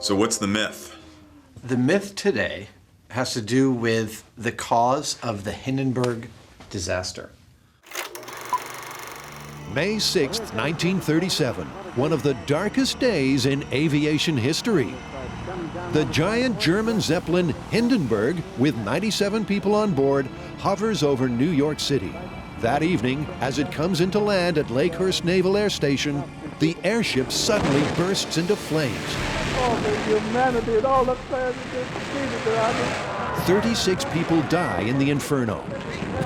So what's the myth? The myth today has to do with the cause of the Hindenburg disaster. May 6, 1937, one of the darkest days in aviation history. The giant German Zeppelin Hindenburg, with 97 people on board, hovers over New York City. That evening, as it comes into land at Lakehurst Naval Air Station, the airship suddenly bursts into flames. Oh, the humanity and all the plans that 36 people die in the inferno.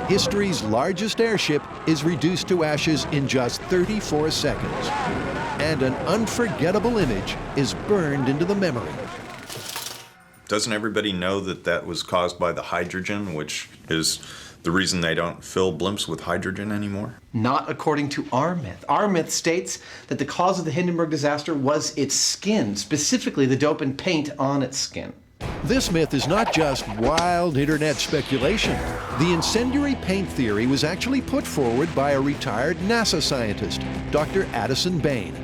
History's largest airship is reduced to ashes in just 34 seconds. And an unforgettable image is burned into the memory. Doesn't everybody know that that was caused by the hydrogen, which is the reason they don't fill blimps with hydrogen anymore? Not according to our myth. Our myth states that the cause of the Hindenburg disaster was its skin, specifically the dope and paint on its skin. This myth is not just wild internet speculation. The incendiary paint theory was actually put forward by a retired NASA scientist, Dr. Addison Bain.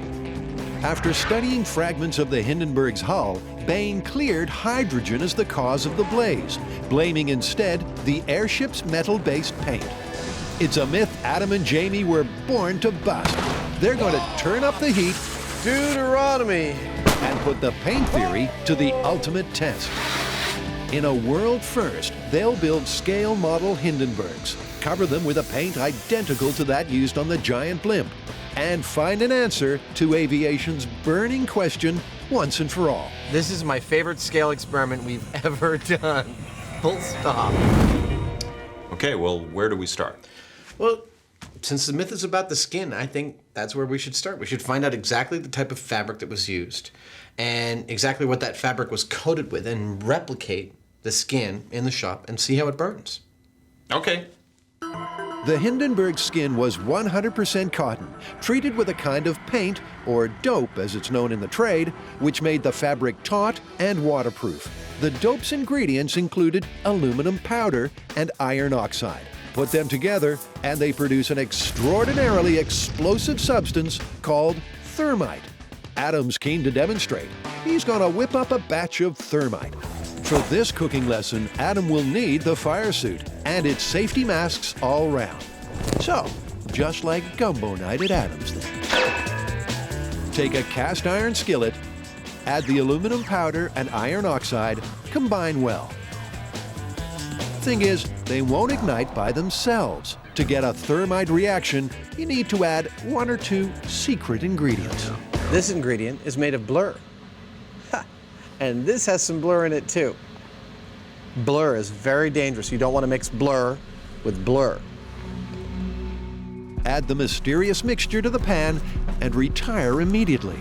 After studying fragments of the Hindenburg's hull, Bain cleared hydrogen as the cause of the blaze, blaming instead the airship's metal-based paint. It's a myth Adam and Jamie were born to bust. They're going to turn up the heat, Deuteronomy, and put the paint theory to the ultimate test. In a world first, they'll build scale model Hindenburgs, cover them with a paint identical to that used on the giant blimp, and find an answer to aviation's burning question once and for all. this is my favorite scale experiment we've ever done. Full stop. Okay, well, where do we start? Well, since the myth is about the skin, I think that's where we should start. We should find out exactly the type of fabric that was used and exactly what that fabric was coated with and replicate the skin in the shop and see how it burns. Okay. The Hindenburg skin was 100% cotton, treated with a kind of paint, or dope as it's known in the trade, which made the fabric taut and waterproof. The dope's ingredients included aluminum powder and iron oxide. Put them together, and they produce an extraordinarily explosive substance called thermite. Adam's keen to demonstrate. He's gonna whip up a batch of thermite. For this cooking lesson, Adam will need the fire suit and its safety masks all round. So, just like gumbo night at Adam's then. Take a cast iron skillet, add the aluminum powder and iron oxide, combine well. Thing is, they won't ignite by themselves. To get a thermite reaction, you need to add one or two secret ingredients. This ingredient is made of blur. Ha. And this has some blur in it too. Blur is very dangerous. You don't want to mix blur with blur. Add the mysterious mixture to the pan and retire immediately.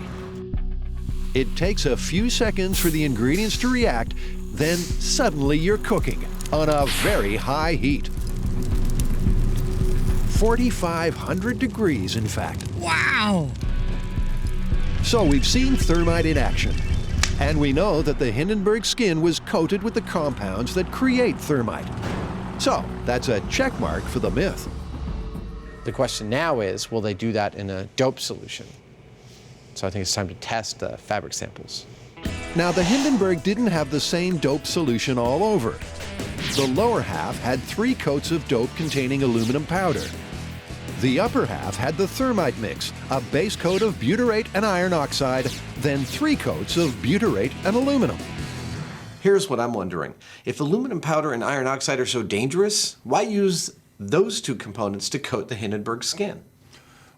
It takes a few seconds for the ingredients to react, then suddenly you're cooking on a very high heat. 4,500 degrees, in fact. Wow! So we've seen thermite in action. And we know that the Hindenburg skin was coated with the compounds that create thermite. So that's a check mark for the myth. The question now is, will they do that in a dope solution? So I think it's time to test the fabric samples. Now, the Hindenburg didn't have the same dope solution all over. The lower half had 3 coats of dope containing aluminum powder. The upper half had the thermite mix, a base coat of butyrate and iron oxide, then 3 coats of butyrate and aluminum. Here's what I'm wondering. If aluminum powder and iron oxide are so dangerous, why use those 2 components to coat the Hindenburg skin?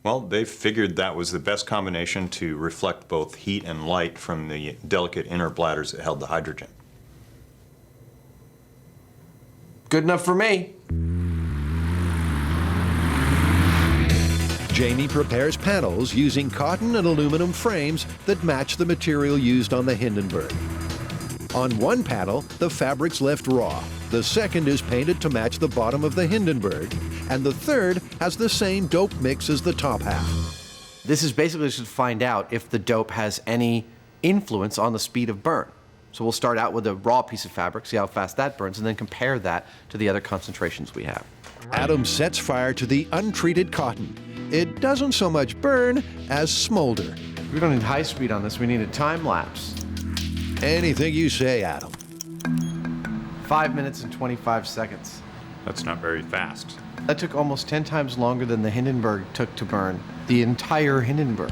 Well, they figured that was the best combination to reflect both heat and light from the delicate inner bladders that held the hydrogen. Good enough for me. Jamie prepares panels using cotton and aluminum frames that match the material used on the Hindenburg. On one panel, the fabric's left raw. The second is painted to match the bottom of the Hindenburg, and the third has the same dope mix as the top half. This is basically just to find out if the dope has any influence on the speed of burn. So we'll start out with a raw piece of fabric, see how fast that burns, and then compare that to the other concentrations we have. Adam sets fire to the untreated cotton. It doesn't so much burn as smolder. We don't need high speed on this, we need a time lapse. Anything you say, Adam. 5 minutes and 25 seconds. That's not very fast. That took almost 10 times longer than the Hindenburg took to burn. The entire Hindenburg.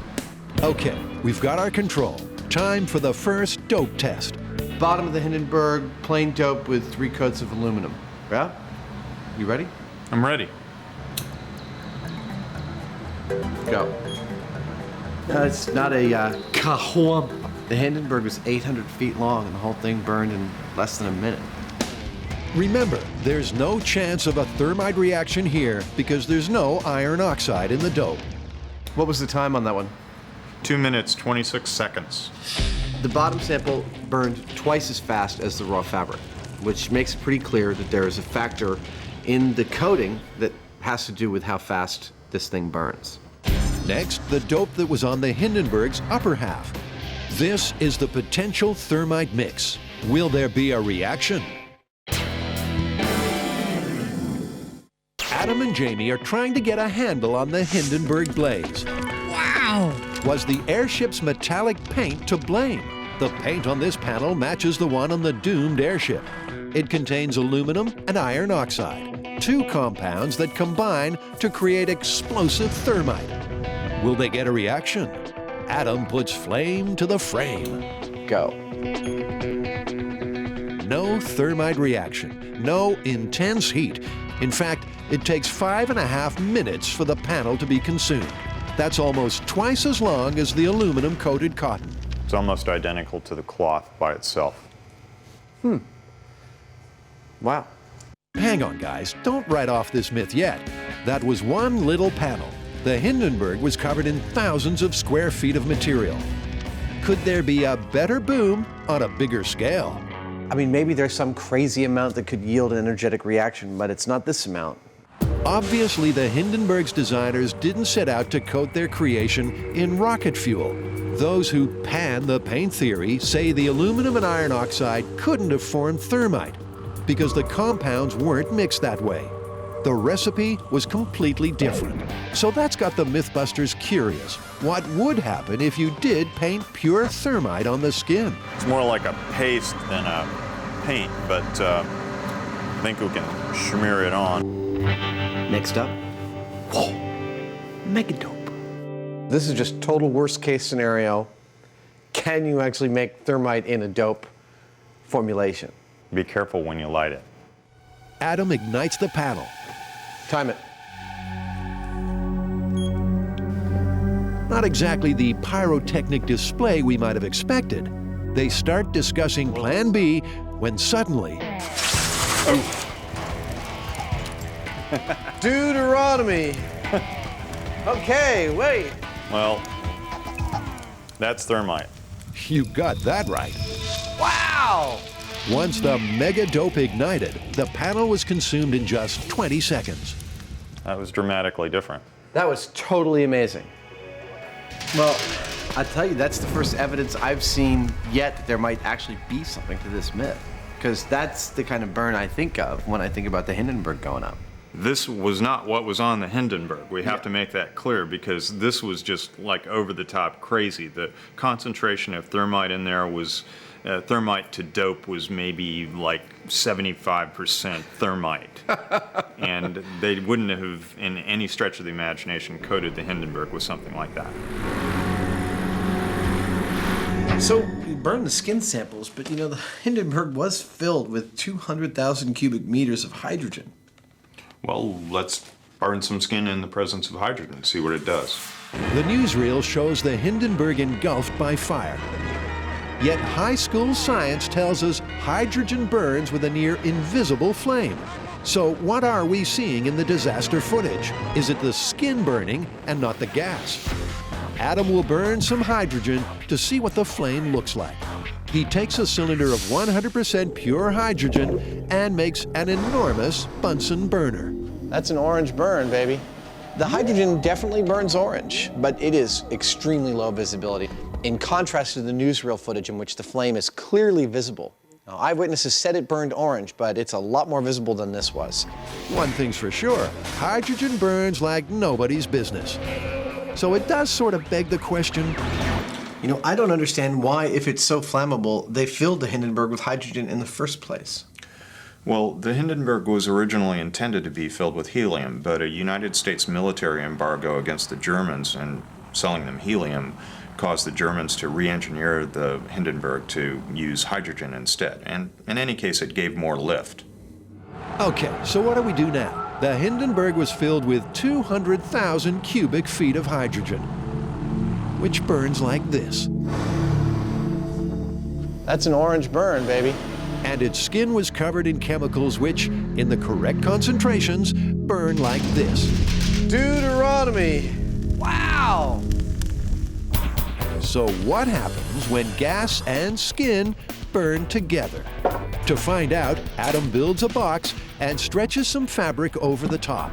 Okay, we've got our control. Time for the first dope test. Bottom of the Hindenburg, plain dope with 3 coats of aluminum. Yeah? You ready? I'm ready. Go. It's not a kahwam. The Hindenburg was 800 feet long and the whole thing burned in less than a minute. Remember, there's no chance of a thermite reaction here because there's no iron oxide in the dope. What was the time on that one? 2 minutes, 26 seconds. The bottom sample burned twice as fast as the raw fabric, which makes it pretty clear that there is a factor in the coating that has to do with how fast this thing burns. Next, the dope that was on the Hindenburg's upper half. This is the potential thermite mix. Will there be a reaction? Adam and Jamie are trying to get a handle on the Hindenburg blaze. Wow! Was the airship's metallic paint to blame? The paint on this panel matches the one on the doomed airship. It contains aluminum and iron oxide, 2 compounds that combine to create explosive thermite. Will they get a reaction? Adam puts flame to the frame. Go. No thermite reaction, no intense heat. In fact, it takes 5.5 minutes for the panel to be consumed. That's almost twice as long as the aluminum-coated cotton. It's almost identical to the cloth by itself. Wow. Hang on, guys, don't write off this myth yet. That was one little panel. The Hindenburg was covered in thousands of square feet of material. Could there be a better boom on a bigger scale? I mean, maybe there's some crazy amount that could yield an energetic reaction, but it's not this amount. Obviously, the Hindenburg's designers didn't set out to coat their creation in rocket fuel. Those who pan the paint theory say the aluminum and iron oxide couldn't have formed thermite because the compounds weren't mixed that way. The recipe was completely different. So that's got the MythBusters curious. What would happen if you did paint pure thermite on the skin? It's more like a paste than a paint, but I think we can smear it on. Next up. Whoa. Mega dope. This is just total worst case scenario. Can you actually make thermite in a dope formulation? Be careful when you light it. Adam ignites the panel. Time it. Not exactly the pyrotechnic display we might have expected. They start discussing Plan B when suddenly... Deuteronomy. Okay, wait. Well, that's thermite. You got that right. Wow! Once the mega dope ignited, the panel was consumed in just 20 seconds. That was dramatically different. That was totally amazing. Well, I tell you, that's the first evidence I've seen yet that there might actually be something to this myth. Because that's the kind of burn I think of when I think about the Hindenburg going up. This was not what was on the Hindenburg. We have to make that clear because this was just like over the top crazy. The concentration of thermite in there was, thermite to dope was maybe like 75% thermite. And they wouldn't have, in any stretch of the imagination, coated the Hindenburg with something like that. So we burned the skin samples, but you know, the Hindenburg was filled with 200,000 cubic meters of hydrogen. Well, let's burn some skin in the presence of hydrogen and see what it does. The newsreel shows the Hindenburg engulfed by fire. Yet high school science tells us hydrogen burns with a near invisible flame. So what are we seeing in the disaster footage? Is it the skin burning and not the gas? Adam will burn some hydrogen to see what the flame looks like. He takes a cylinder of 100% pure hydrogen and makes an enormous Bunsen burner. That's an orange burn, baby. The hydrogen definitely burns orange, but it is extremely low visibility, in contrast to the newsreel footage in which the flame is clearly visible. Now, eyewitnesses said it burned orange, but it's a lot more visible than this was. One thing's for sure, hydrogen burns like nobody's business. So it does sort of beg the question, You know, I don't understand why, if it's so flammable, they filled the Hindenburg with hydrogen in the first place. Well, the Hindenburg was originally intended to be filled with helium, but a United States military embargo against the Germans and selling them helium caused the Germans to re-engineer the Hindenburg to use hydrogen instead. And in any case, it gave more lift. Okay, so what do we do now? The Hindenburg was filled with 200,000 cubic feet of hydrogen, which burns like this. That's an orange burn, baby. And its skin was covered in chemicals which, in the correct concentrations, burn like this. Deuteronomy. Wow. So what happens when gas and skin burn together? To find out, Adam builds a box and stretches some fabric over the top.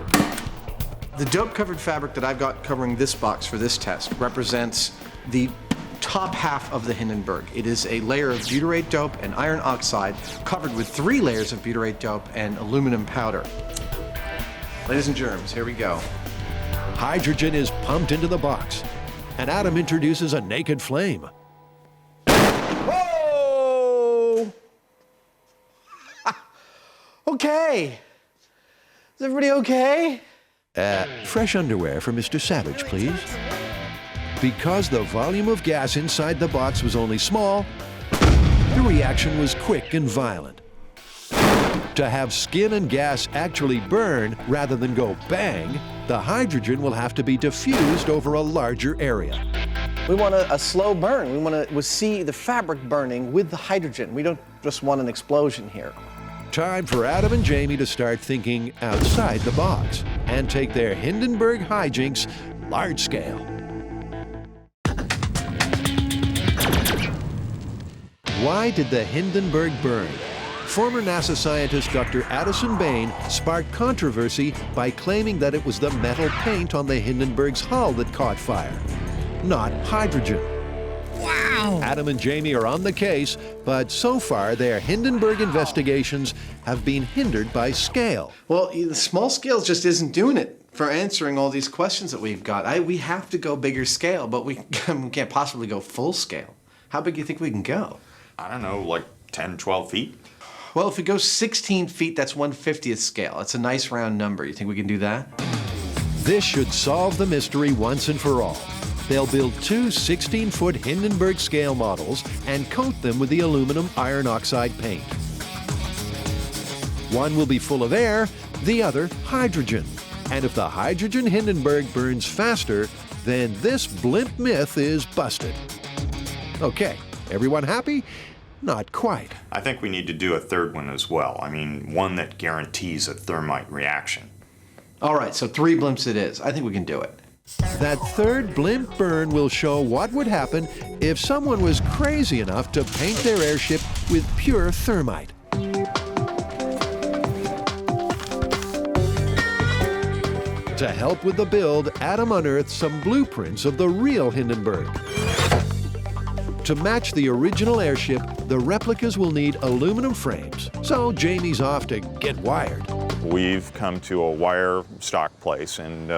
The dope-covered fabric that I've got covering this box for this test represents the top half of the Hindenburg. It is a layer of butyrate dope and iron oxide covered with 3 layers of butyrate dope and aluminum powder. Ladies and germs, here we go. Hydrogen is pumped into the box, and Adam introduces a naked flame. Whoa! Okay. Is everybody okay? Fresh underwear for Mr. Savage, please. Because the volume of gas inside the box was only small, the reaction was quick and violent. To have skin and gas actually burn rather than go bang, the hydrogen will have to be diffused over a larger area. We want a slow burn. We want to see the fabric burning with the hydrogen. We don't just want an explosion here. Time for Adam and Jamie to start thinking outside the box and take their Hindenburg hijinks large scale. Why did the Hindenburg burn? Former NASA scientist Dr. Addison Bain sparked controversy by claiming that it was the metal paint on the Hindenburg's hull that caught fire, not hydrogen. Wow! Adam and Jamie are on the case, but so far their Hindenburg investigations have been hindered by scale. Well, the small scale just isn't doing it for answering all these questions that we've got. We have to go bigger scale, but we can't possibly go full scale. How big do you think we can go? I don't know, like 10, 12 feet? Well, if we go 16 feet, that's 1/50th scale. That's a nice round number. You think we can do that? This should solve the mystery once and for all. They'll build 2 16-foot Hindenburg scale models and coat them with the aluminum iron oxide paint. One will be full of air, the other hydrogen. And if the hydrogen Hindenburg burns faster, then this blimp myth is busted. Okay, everyone happy? Not quite. I think we need to do a third one as well. I mean, one that guarantees a thermite reaction. All right, so 3 blimps it is. I think we can do it. That third blimp burn will show what would happen if someone was crazy enough to paint their airship with pure thermite. To help with the build, Adam unearthed some blueprints of the real Hindenburg. To match the original airship, the replicas will need aluminum frames, so Jamie's off to get wired. We've come to a wire stock place, and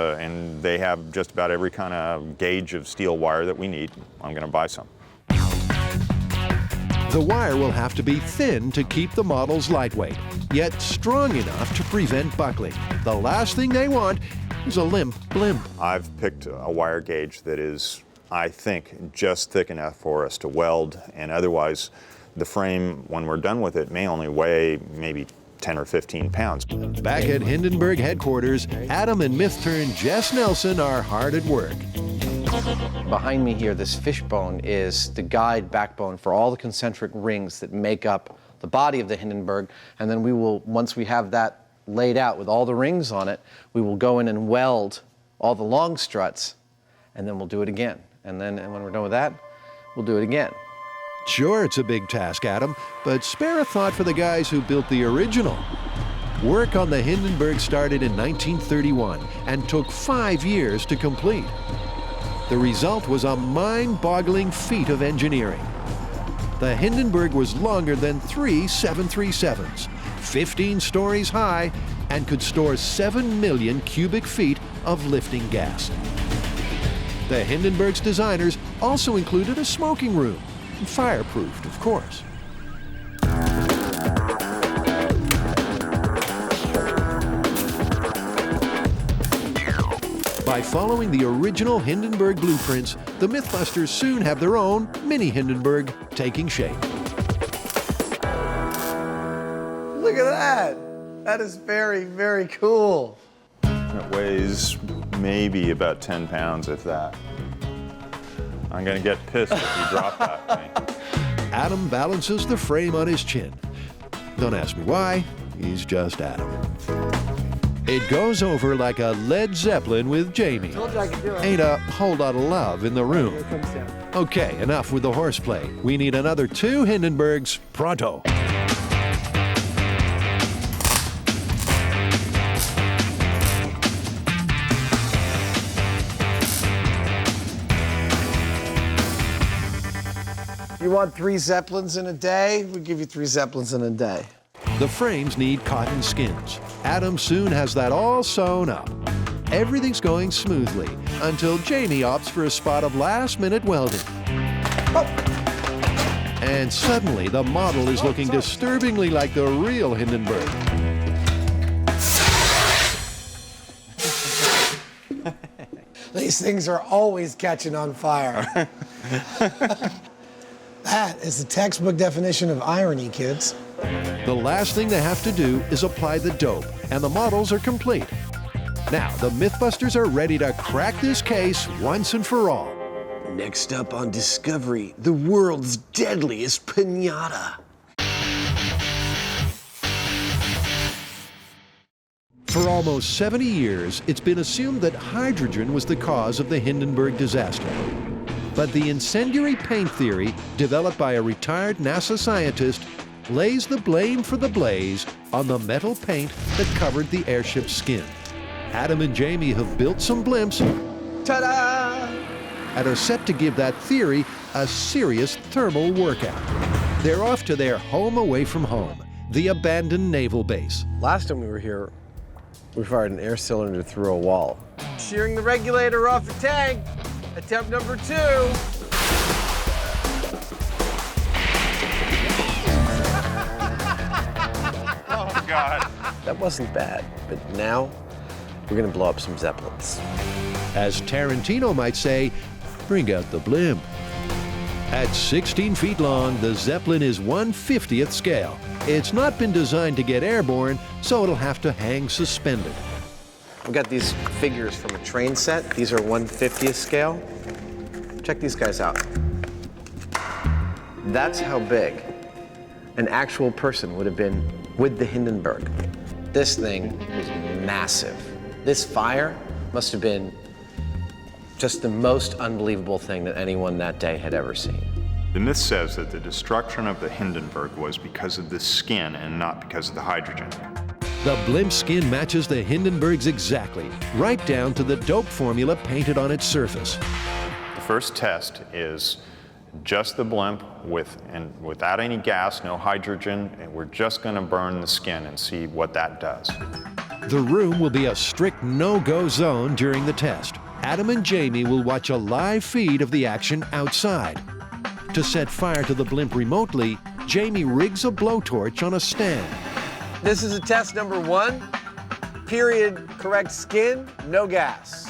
they have just about every kind of gauge of steel wire that we need. I'm going to buy some. The wire will have to be thin to keep the models lightweight, yet strong enough to prevent buckling. The last thing they want is a limp blimp. I've picked a wire gauge that is, I think, just thick enough for us to weld, and otherwise the frame, when we're done with it, may only weigh maybe 10 or 15 pounds. Back at Hindenburg headquarters, Adam and myth-turned Jess Nelson are hard at work. Behind me here, this fishbone is the guide backbone for all the concentric rings that make up the body of the Hindenburg. And then we will, once we have that laid out with all the rings on it, we will go in and weld all the long struts, and then we'll do it again. And then when we're done with that, we'll do it again. Sure, it's a big task, Adam, but spare a thought for the guys who built the original. Work on the Hindenburg started in 1931 and took 5 years to complete. The result was a mind-boggling feat of engineering. The Hindenburg was longer than 3 737s, 15 stories high, and could store 7 million cubic feet of lifting gas. The Hindenburg's designers also included a smoking room, fireproofed, of course. By following the original Hindenburg blueprints, the MythBusters soon have their own mini Hindenburg taking shape. Look at that. That is very, very cool. It weighs maybe about 10 pounds, if that. I'm gonna get pissed if you drop that thing. Adam balances the frame on his chin. Don't ask me why, he's just Adam. It goes over like a Led Zeppelin with Jamie. Told you I could do it. Ain't a whole lot of love in the room. Here it comes down. Okay, enough with the horseplay. We need another 2 Hindenburgs pronto. You want 3 Zeppelins in a day? We'll give you 3 Zeppelins in a day. The frames need cotton skins. Adam soon has that all sewn up. Everything's going smoothly until Jamie opts for a spot of last-minute welding. Oh. And suddenly, the model is looking disturbingly like the real Hindenburg. These things are always catching on fire. That is the textbook definition of irony, kids. The last thing they have to do is apply the dope, and the models are complete. Now, the MythBusters are ready to crack this case once and for all. Next up on Discovery, the world's deadliest piñata. For almost 70 years, it's been assumed that hydrogen was the cause of the Hindenburg disaster. But the incendiary paint theory, developed by a retired NASA scientist, lays the blame for the blaze on the metal paint that covered the airship's skin. Adam and Jamie have built some blimps Ta-da! and are set to give that theory a serious thermal workout. They're off to their home away from home, the abandoned naval base. Last time we were here, we fired an air cylinder through a wall. Shearing the regulator off the tank. Attempt number 2. Oh, God. That wasn't bad, but now we're gonna blow up some Zeppelins. As Tarantino might say, bring out the blimp. At 16 feet long, the Zeppelin is 1/50th scale. It's not been designed to get airborne, so it'll have to hang suspended. We got these figures from a train set. These are 1/50th scale. Check these guys out. That's how big an actual person would have been with the Hindenburg. This thing was massive. This fire must have been just the most unbelievable thing that anyone that day had ever seen. The myth says that the destruction of the Hindenburg was because of the skin and not because of the hydrogen. The blimp skin matches the Hindenburg's exactly, right down to the dope formula painted on its surface. The first test is just the blimp without any gas, no hydrogen, and we're just going to burn the skin and see what that does. The room will be a strict no-go zone during the test. Adam and Jamie will watch a live feed of the action outside. To set fire to the blimp remotely, Jamie rigs a blowtorch on a stand. This is a test number 1. Period, correct skin, no gas.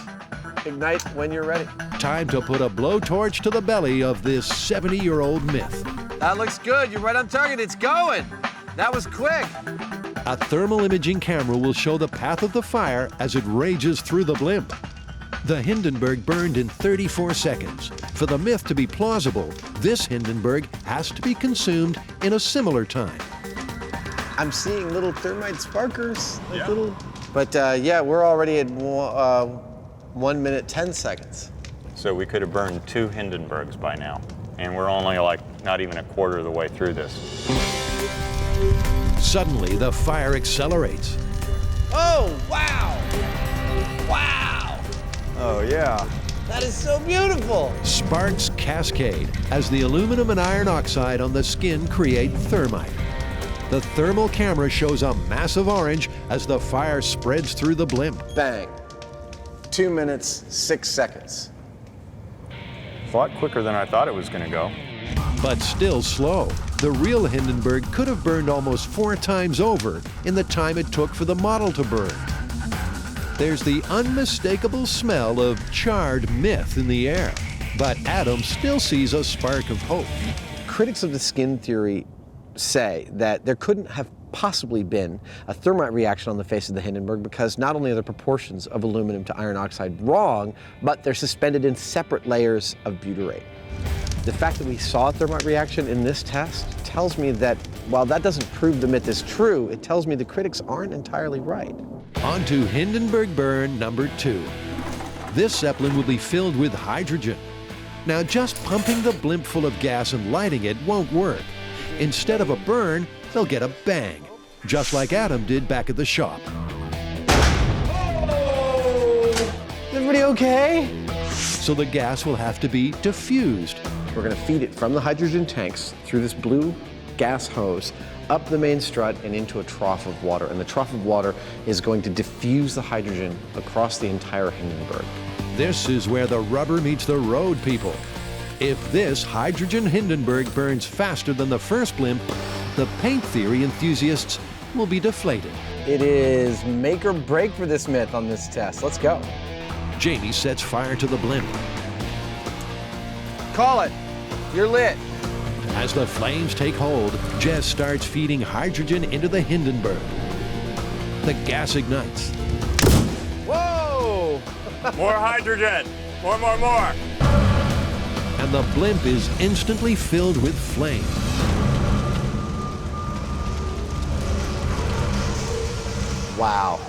Ignite when you're ready. Time to put a blowtorch to the belly of this 70-year-old myth. That looks good. You're right on target. It's going. That was quick. A thermal imaging camera will show the path of the fire as it rages through the blimp. The Hindenburg burned in 34 seconds. For the myth to be plausible, this Hindenburg has to be consumed in a similar time. I'm seeing little thermite sparkers. Like little. But yeah, we're already at 1 minute, 10 seconds. So we could have burned 2 Hindenburgs by now, and we're only like not even a quarter of the way through this. Suddenly, the fire accelerates. Oh, wow. Wow. Oh, yeah. That is so beautiful. Sparks cascade as the aluminum and iron oxide on the skin create thermite. The thermal camera shows a massive orange as the fire spreads through the blimp. Bang. 2 minutes, 6 seconds. lot quicker than I thought it was going to go. But still slow. The real Hindenburg could have burned almost 4 times over in the time it took for the model to burn. There's the unmistakable smell of charred myth in the air, but Adam still sees a spark of hope. Critics of the skin theory say that there couldn't have possibly been a thermite reaction on the face of the Hindenburg because not only are the proportions of aluminum to iron oxide wrong, but they're suspended in separate layers of butyrate. The fact that we saw a thermite reaction in this test tells me that while that doesn't prove the myth is true, it tells me the critics aren't entirely right. On to Hindenburg burn number 2. This Zeppelin will be filled with hydrogen. Now, just pumping the blimp full of gas and lighting it won't work. Instead of a burn, they'll get a bang, just like Adam did back at the shop. Is everybody okay? So the gas will have to be diffused. We're going to feed it from the hydrogen tanks through this blue gas hose up the main strut and into a trough of water. And the trough of water is going to diffuse the hydrogen across the entire Hindenburg. This is where the rubber meets the road, people. If this hydrogen Hindenburg burns faster than the first blimp, the paint theory enthusiasts will be deflated. It is make or break for this myth on this test. Let's go. Jamie sets fire to the blimp. Call it. You're lit. As the flames take hold, Jess starts feeding hydrogen into the Hindenburg. The gas ignites. Whoa! More hydrogen! More! And the blimp is instantly filled with flame. Wow.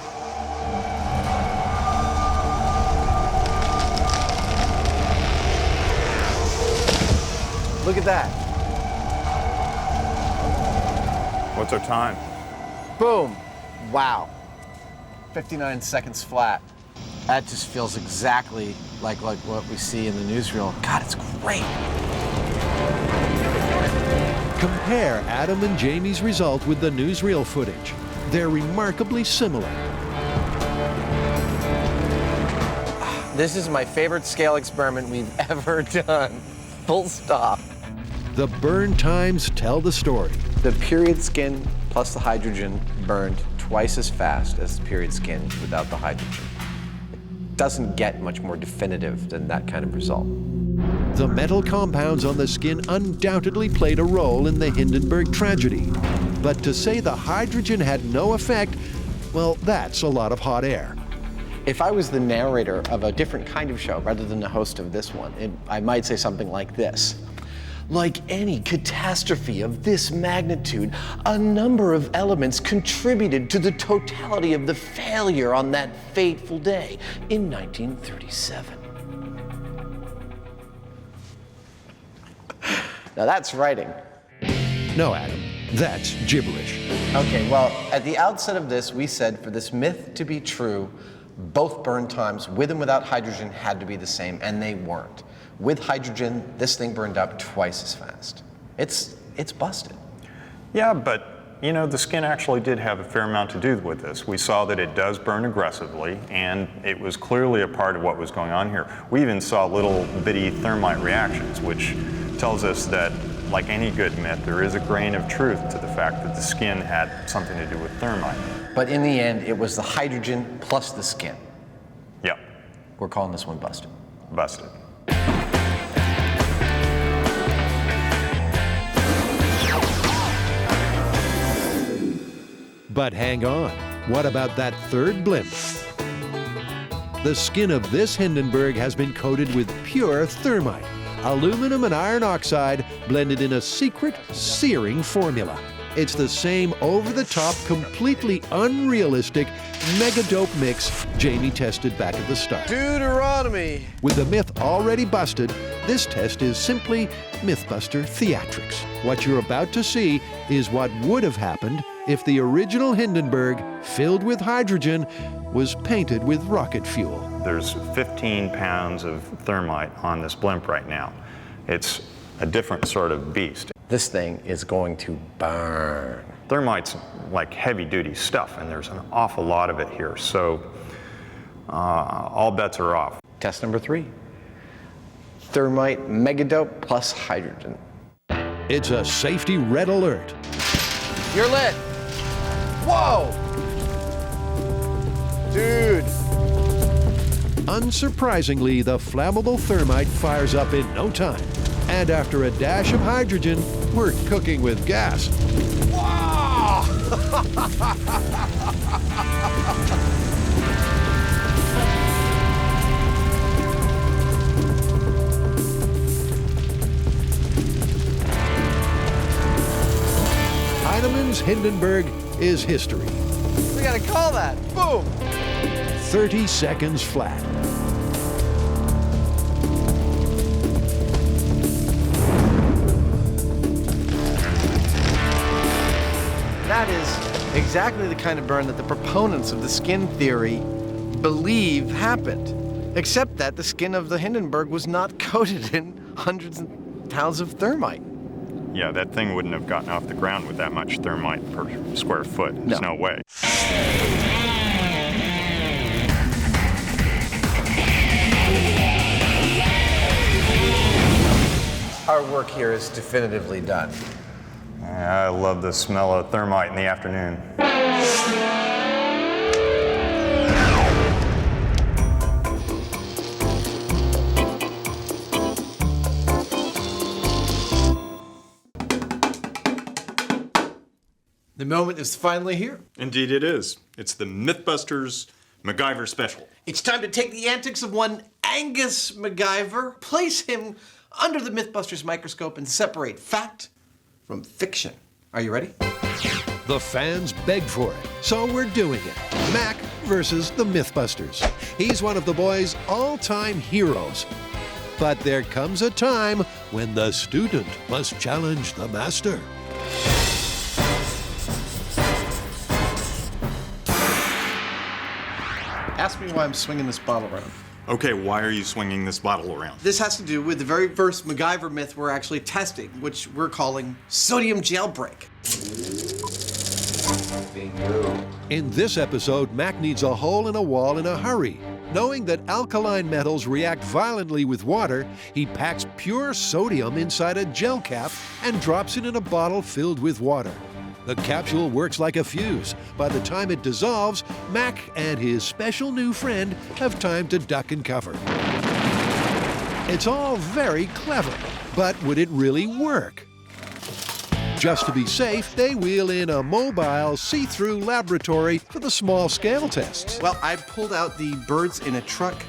Look at that. What's our time? Boom. Wow. 59 seconds flat. That just feels exactly like what we see in the newsreel. God, it's great. Compare Adam and Jamie's result with the newsreel footage. They're remarkably similar. This is my favorite scale experiment we've ever done. Full stop. The burn times tell the story. The period skin plus the hydrogen burned twice as fast as the period skin without the hydrogen. It doesn't get much more definitive than that kind of result. The metal compounds on the skin undoubtedly played a role in the Hindenburg tragedy. But to say the hydrogen had no effect, well, that's a lot of hot air. If I was the narrator of a different kind of show rather than the host of this one, I might say something like this. Like any catastrophe of this magnitude, a number of elements contributed to the totality of the failure on that fateful day in 1937. Now that's writing. No, Adam, that's gibberish. Okay, well, at the outset of this, we said for this myth to be true, both burn times with and without hydrogen had to be the same, and they weren't. With hydrogen, this thing burned up twice as fast. It's busted. Yeah, but you know, the skin actually did have a fair amount to do with this. We saw that it does burn aggressively, and it was clearly a part of what was going on here. We even saw little bitty thermite reactions, which tells us that, like any good myth, there is a grain of truth to the fact that the skin had something to do with thermite. But in the end, it was the hydrogen plus the skin. Yep, We're calling this one busted. busted. But hang on, what about that third blimp? The skin of this Hindenburg has been coated with pure thermite, aluminum and iron oxide blended in a secret, searing formula. It's the same over-the-top, completely unrealistic mega-dope mix Jamie tested back at the start. Deuteronomy! With the myth already busted, this test is simply MythBuster theatrics. What you're about to see is what would have happened if the original Hindenburg, filled with hydrogen, was painted with rocket fuel. There's 15 pounds of thermite on this blimp right now. It's a different sort of beast. This thing is going to burn. Thermite's like heavy-duty stuff, and there's an awful lot of it here, so all bets are off. Test number 3. thermite megadope plus hydrogen. It's a safety red alert. You're lit. Whoa! Dude. Unsurprisingly, the flammable thermite fires up in no time. And after a dash of hydrogen, we're cooking with gas. Heinemann's Hindenburg is history. We gotta call that. Boom! 30 seconds flat. That is exactly the kind of burn that the proponents of the skin theory believe happened. Except that the skin of the Hindenburg was not coated in hundreds of pounds of thermite. Yeah, that thing wouldn't have gotten off the ground with that much thermite per square foot. There's no way. Our work here is definitively done. I love the smell of thermite in the afternoon. The moment is finally here. Indeed it is. It's the MythBusters MacGyver special. It's time to take the antics of one Angus MacGyver, place him under the MythBusters microscope, and separate fact from fiction. Are you ready? The fans begged for it, so we're doing it. Mac versus the MythBusters. He's one of the boys' all-time heroes. But there comes a time when the student must challenge the master. Ask me why I'm swinging this bottle around. Okay, why are you swinging this bottle around? This has to do with the very first MacGyver myth we're actually testing, which we're calling sodium jailbreak. In this episode, Mac needs a hole in a wall in a hurry. Knowing that alkaline metals react violently with water, he packs pure sodium inside a gel cap and drops it in a bottle filled with water. The capsule works like a fuse. By the time it dissolves, Mac and his special new friend have time to duck and cover. It's all very clever, but would it really work? Just to be safe, they wheel in a mobile, see-through laboratory for the small-scale tests. Well, I pulled out the birds in a truck.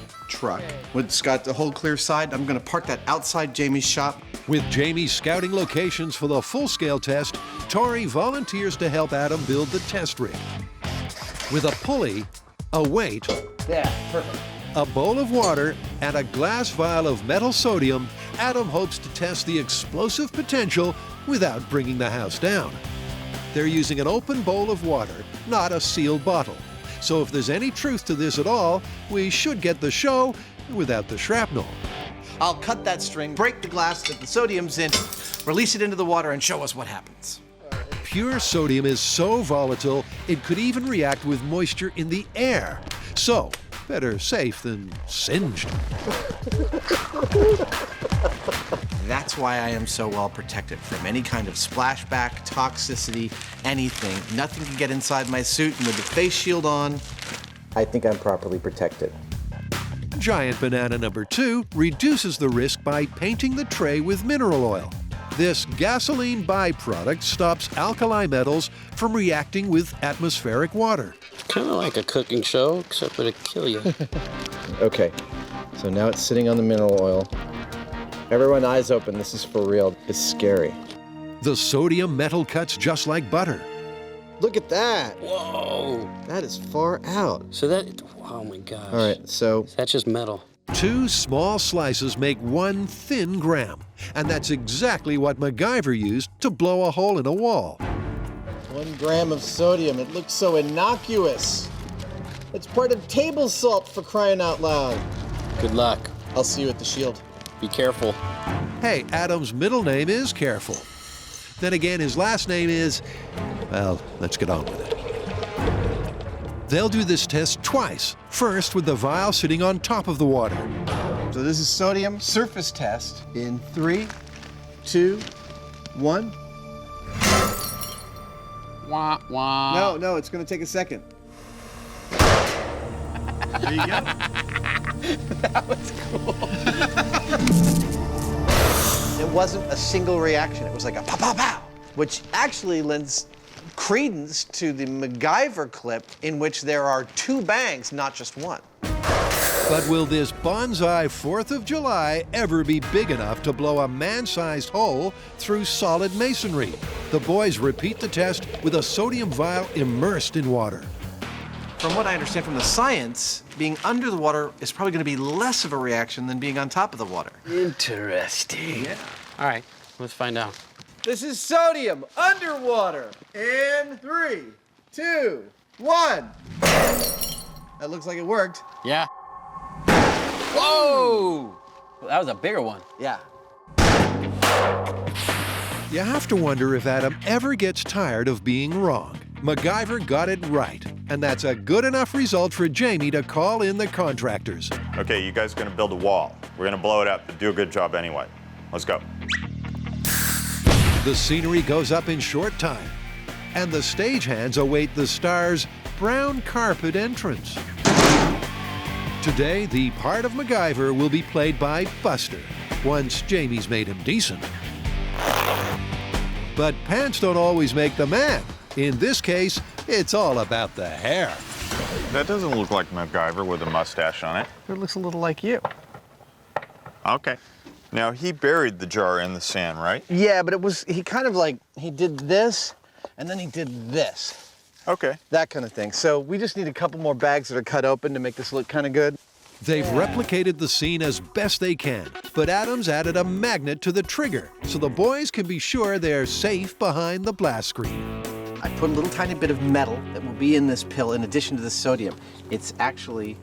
It's got the whole clear side. I'm gonna park that outside Jamie's shop. With Jamie scouting locations for the full-scale test, Tori volunteers to help Adam build the test rig. With a pulley, a weight, a bowl of water, and a glass vial of metal sodium, Adam hopes to test the explosive potential without bringing the house down. They're using an open bowl of water, not a sealed bottle. So if there's any truth to this at all, we should get the show without the shrapnel. I'll cut that string, break the glass that the sodium's in, release it into the water, and show us what happens. Pure sodium is so volatile, it could even react with moisture in the air. So, better safe than singed. That's why I am so well protected from any kind of splashback, toxicity, anything. Nothing can get inside my suit, and with the face shield on, I think I'm properly protected. Giant banana number 2 reduces the risk by painting the tray with mineral oil. This gasoline byproduct stops alkali metals from reacting with atmospheric water. Kind of like a cooking show, except it'll kill you. Okay, so now it's sitting on the mineral oil. Everyone eyes open, this is for real. It's scary. The sodium metal cuts just like butter. Look at that. Whoa. That is far out. So that, oh my gosh. All right, so That's just metal. 2 small slices make 1 thin gram, and that's exactly what MacGyver used to blow a hole in a wall. 1 gram of sodium. It looks so innocuous. It's part of table salt, for crying out loud. Good luck. I'll see you at the shield. Be careful. Hey, Adam's middle name is Careful. Then again, his last name is, well, let's get on with it. They'll do this test twice. First with the vial sitting on top of the water. So this is sodium surface test in 3, 2, 1. Wah, wah. No, it's going to take a second. There you go. That was cool. It wasn't a single reaction. It was like a pow, pow, pow, which actually lends credence to the MacGyver clip in which there are 2 bangs, not just one. But will this bonsai 4th of July ever be big enough to blow a man-sized hole through solid masonry? The boys repeat the test with a sodium vial immersed in water. From what I understand from the science, being under the water is probably going to be less of a reaction than being on top of the water. Interesting. Yeah. All right, let's find out. This is sodium underwater in 3, 2, 1. That looks like it worked. Yeah. Whoa! That was a bigger one. Yeah. You have to wonder if Adam ever gets tired of being wrong. MacGyver got it right, and that's a good enough result for Jamie to call in the contractors. Okay, you guys are gonna build a wall. We're gonna blow it up, but do a good job anyway. Let's go. The scenery goes up in short time, and the stagehands await the star's brown carpet entrance. Today, the part of MacGyver will be played by Buster, once Jamie's made him decent. But pants don't always make the man. In this case, it's all about the hair. That doesn't look like MacGyver with a mustache on it. It looks a little like you. Okay. Now, he buried the jar in the sand, right? Yeah, but he kind of like, he did this, and then he did this. Okay. That kind of thing. So we just need a couple more bags that are cut open to make this look kind of good. They've replicated the scene as best they can, but Adam's added a magnet to the trigger, so the boys can be sure they're safe behind the blast screen. I put a little tiny bit of metal that will be in this pill in addition to the sodium. It's actually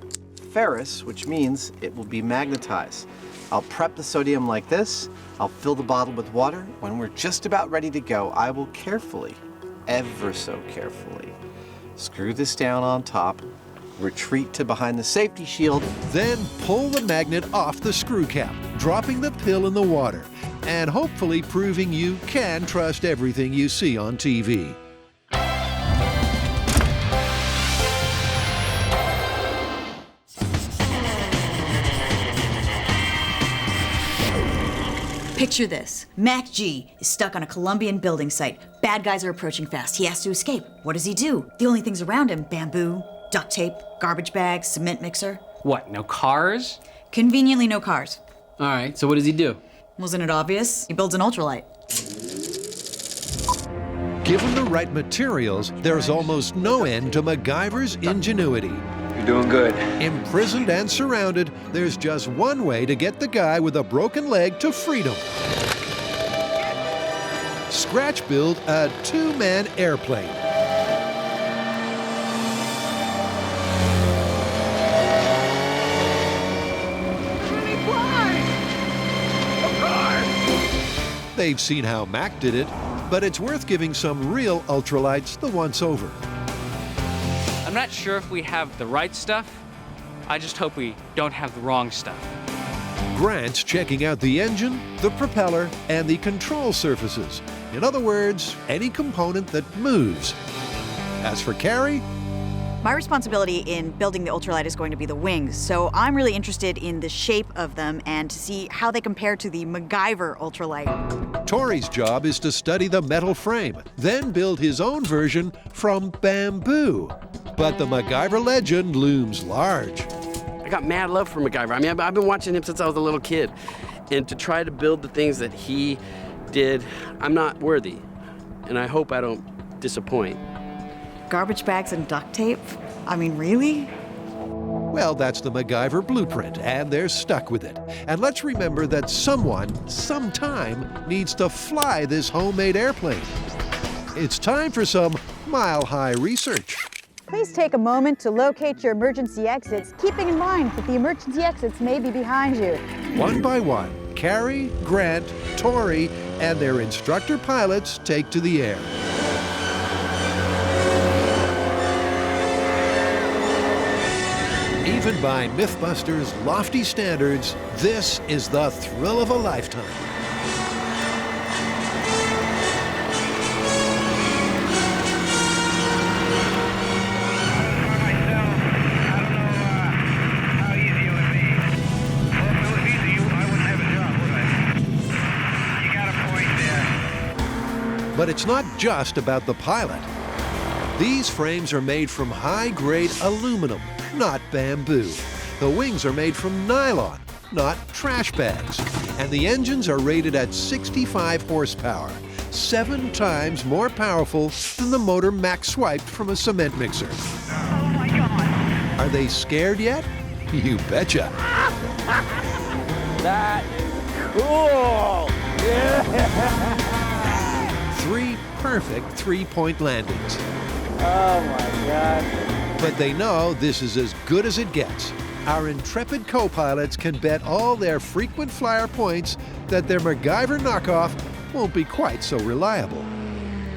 ferrous, which means it will be magnetized. I'll prep the sodium like this. I'll fill the bottle with water. When we're just about ready to go, I will carefully, ever so carefully, screw this down on top, retreat to behind the safety shield. Then pull the magnet off the screw cap, dropping the pill in the water, and hopefully proving you can trust everything you see on TV. Picture this. Mac G is stuck on a Colombian building site. Bad guys are approaching fast. He has to escape. What does he do? The only things around him, bamboo, duct tape, garbage bags, cement mixer. What, no cars? Conveniently no cars. All right, so what does he do? Wasn't it obvious? He builds an ultralight. Given the right materials, there's almost no end to MacGyver's ingenuity. You're doing good. Imprisoned and surrounded, there's just one way to get the guy with a broken leg to freedom. Scratch build a 2-man airplane. They've seen how Mac did it, but it's worth giving some real ultralights the once-over. I'm not sure if we have the right stuff. I just hope we don't have the wrong stuff. Grant's checking out the engine, the propeller, and the control surfaces. In other words, any component that moves. As for Carrie, My responsibility in building the ultralight is going to be the wings, so I'm really interested in the shape of them and to see how they compare to the MacGyver ultralight. Tori's job is to study the metal frame, then build his own version from bamboo. But the MacGyver legend looms large. I got mad love for MacGyver. I mean, I've been watching him since I was a little kid. And to try to build the things that he did, I'm not worthy. And I hope I don't disappoint. Garbage bags and duct tape? I mean, really? Well, that's the MacGyver blueprint, and they're stuck with it. And let's remember that someone, sometime, needs to fly this homemade airplane. It's time for some mile-high research. Please take a moment to locate your emergency exits, keeping in mind that the emergency exits may be behind you. One by one, Carrie, Grant, Tori, and their instructor pilots take to the air. Even by MythBusters' lofty standards, this is the thrill of a lifetime. But it's not just about the pilot. These frames are made from high-grade aluminum, not bamboo. The wings are made from nylon, not trash bags. And the engines are rated at 65 horsepower, 7 times more powerful than the motor Mac swiped from a cement mixer. Oh my God! Are they scared yet? You betcha. That is cool! Yeah! 3 perfect 3-point landings. Oh my God. But they know this is as good as it gets. Our intrepid co-pilots can bet all their frequent flyer points that their MacGyver knockoff won't be quite so reliable.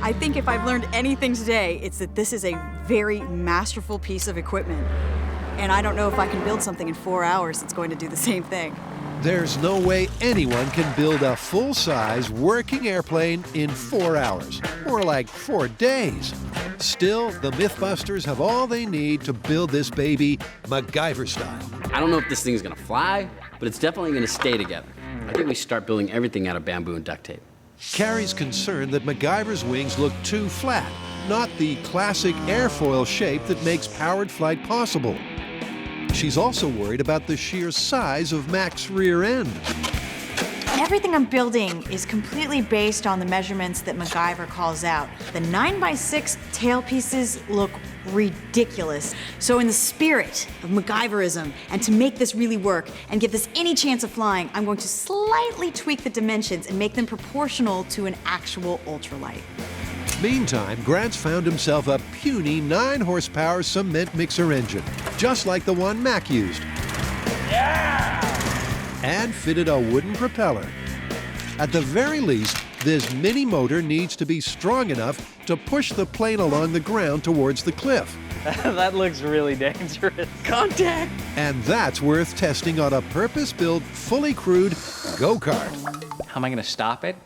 I think if I've learned anything today, it's that this is a very masterful piece of equipment. And I don't know if I can build something in 4 hours that's going to do the same thing. There's no way anyone can build a full-size working airplane in 4 hours, or like 4 days. Still, the MythBusters have all they need to build this baby MacGyver style. I don't know if this thing's gonna fly, but it's definitely gonna stay together. I think we start building everything out of bamboo and duct tape. Carrie's concerned that MacGyver's wings look too flat, not the classic airfoil shape that makes powered flight possible. She's also worried about the sheer size of Mac's rear end. Everything I'm building is completely based on the measurements that MacGyver calls out. The 9x6 tail pieces look ridiculous. So in the spirit of MacGyverism, and to make this really work and give this any chance of flying, I'm going to slightly tweak the dimensions and make them proportional to an actual ultralight. Meantime, Grant's found himself a puny 9-horsepower cement mixer engine, just like the one Mac used. Yeah! And fitted a wooden propeller. At the very least, this mini motor needs to be strong enough to push the plane along the ground towards the cliff. That looks really dangerous. Contact! And that's worth testing on a purpose-built, fully crewed go-kart. How am I going to stop it?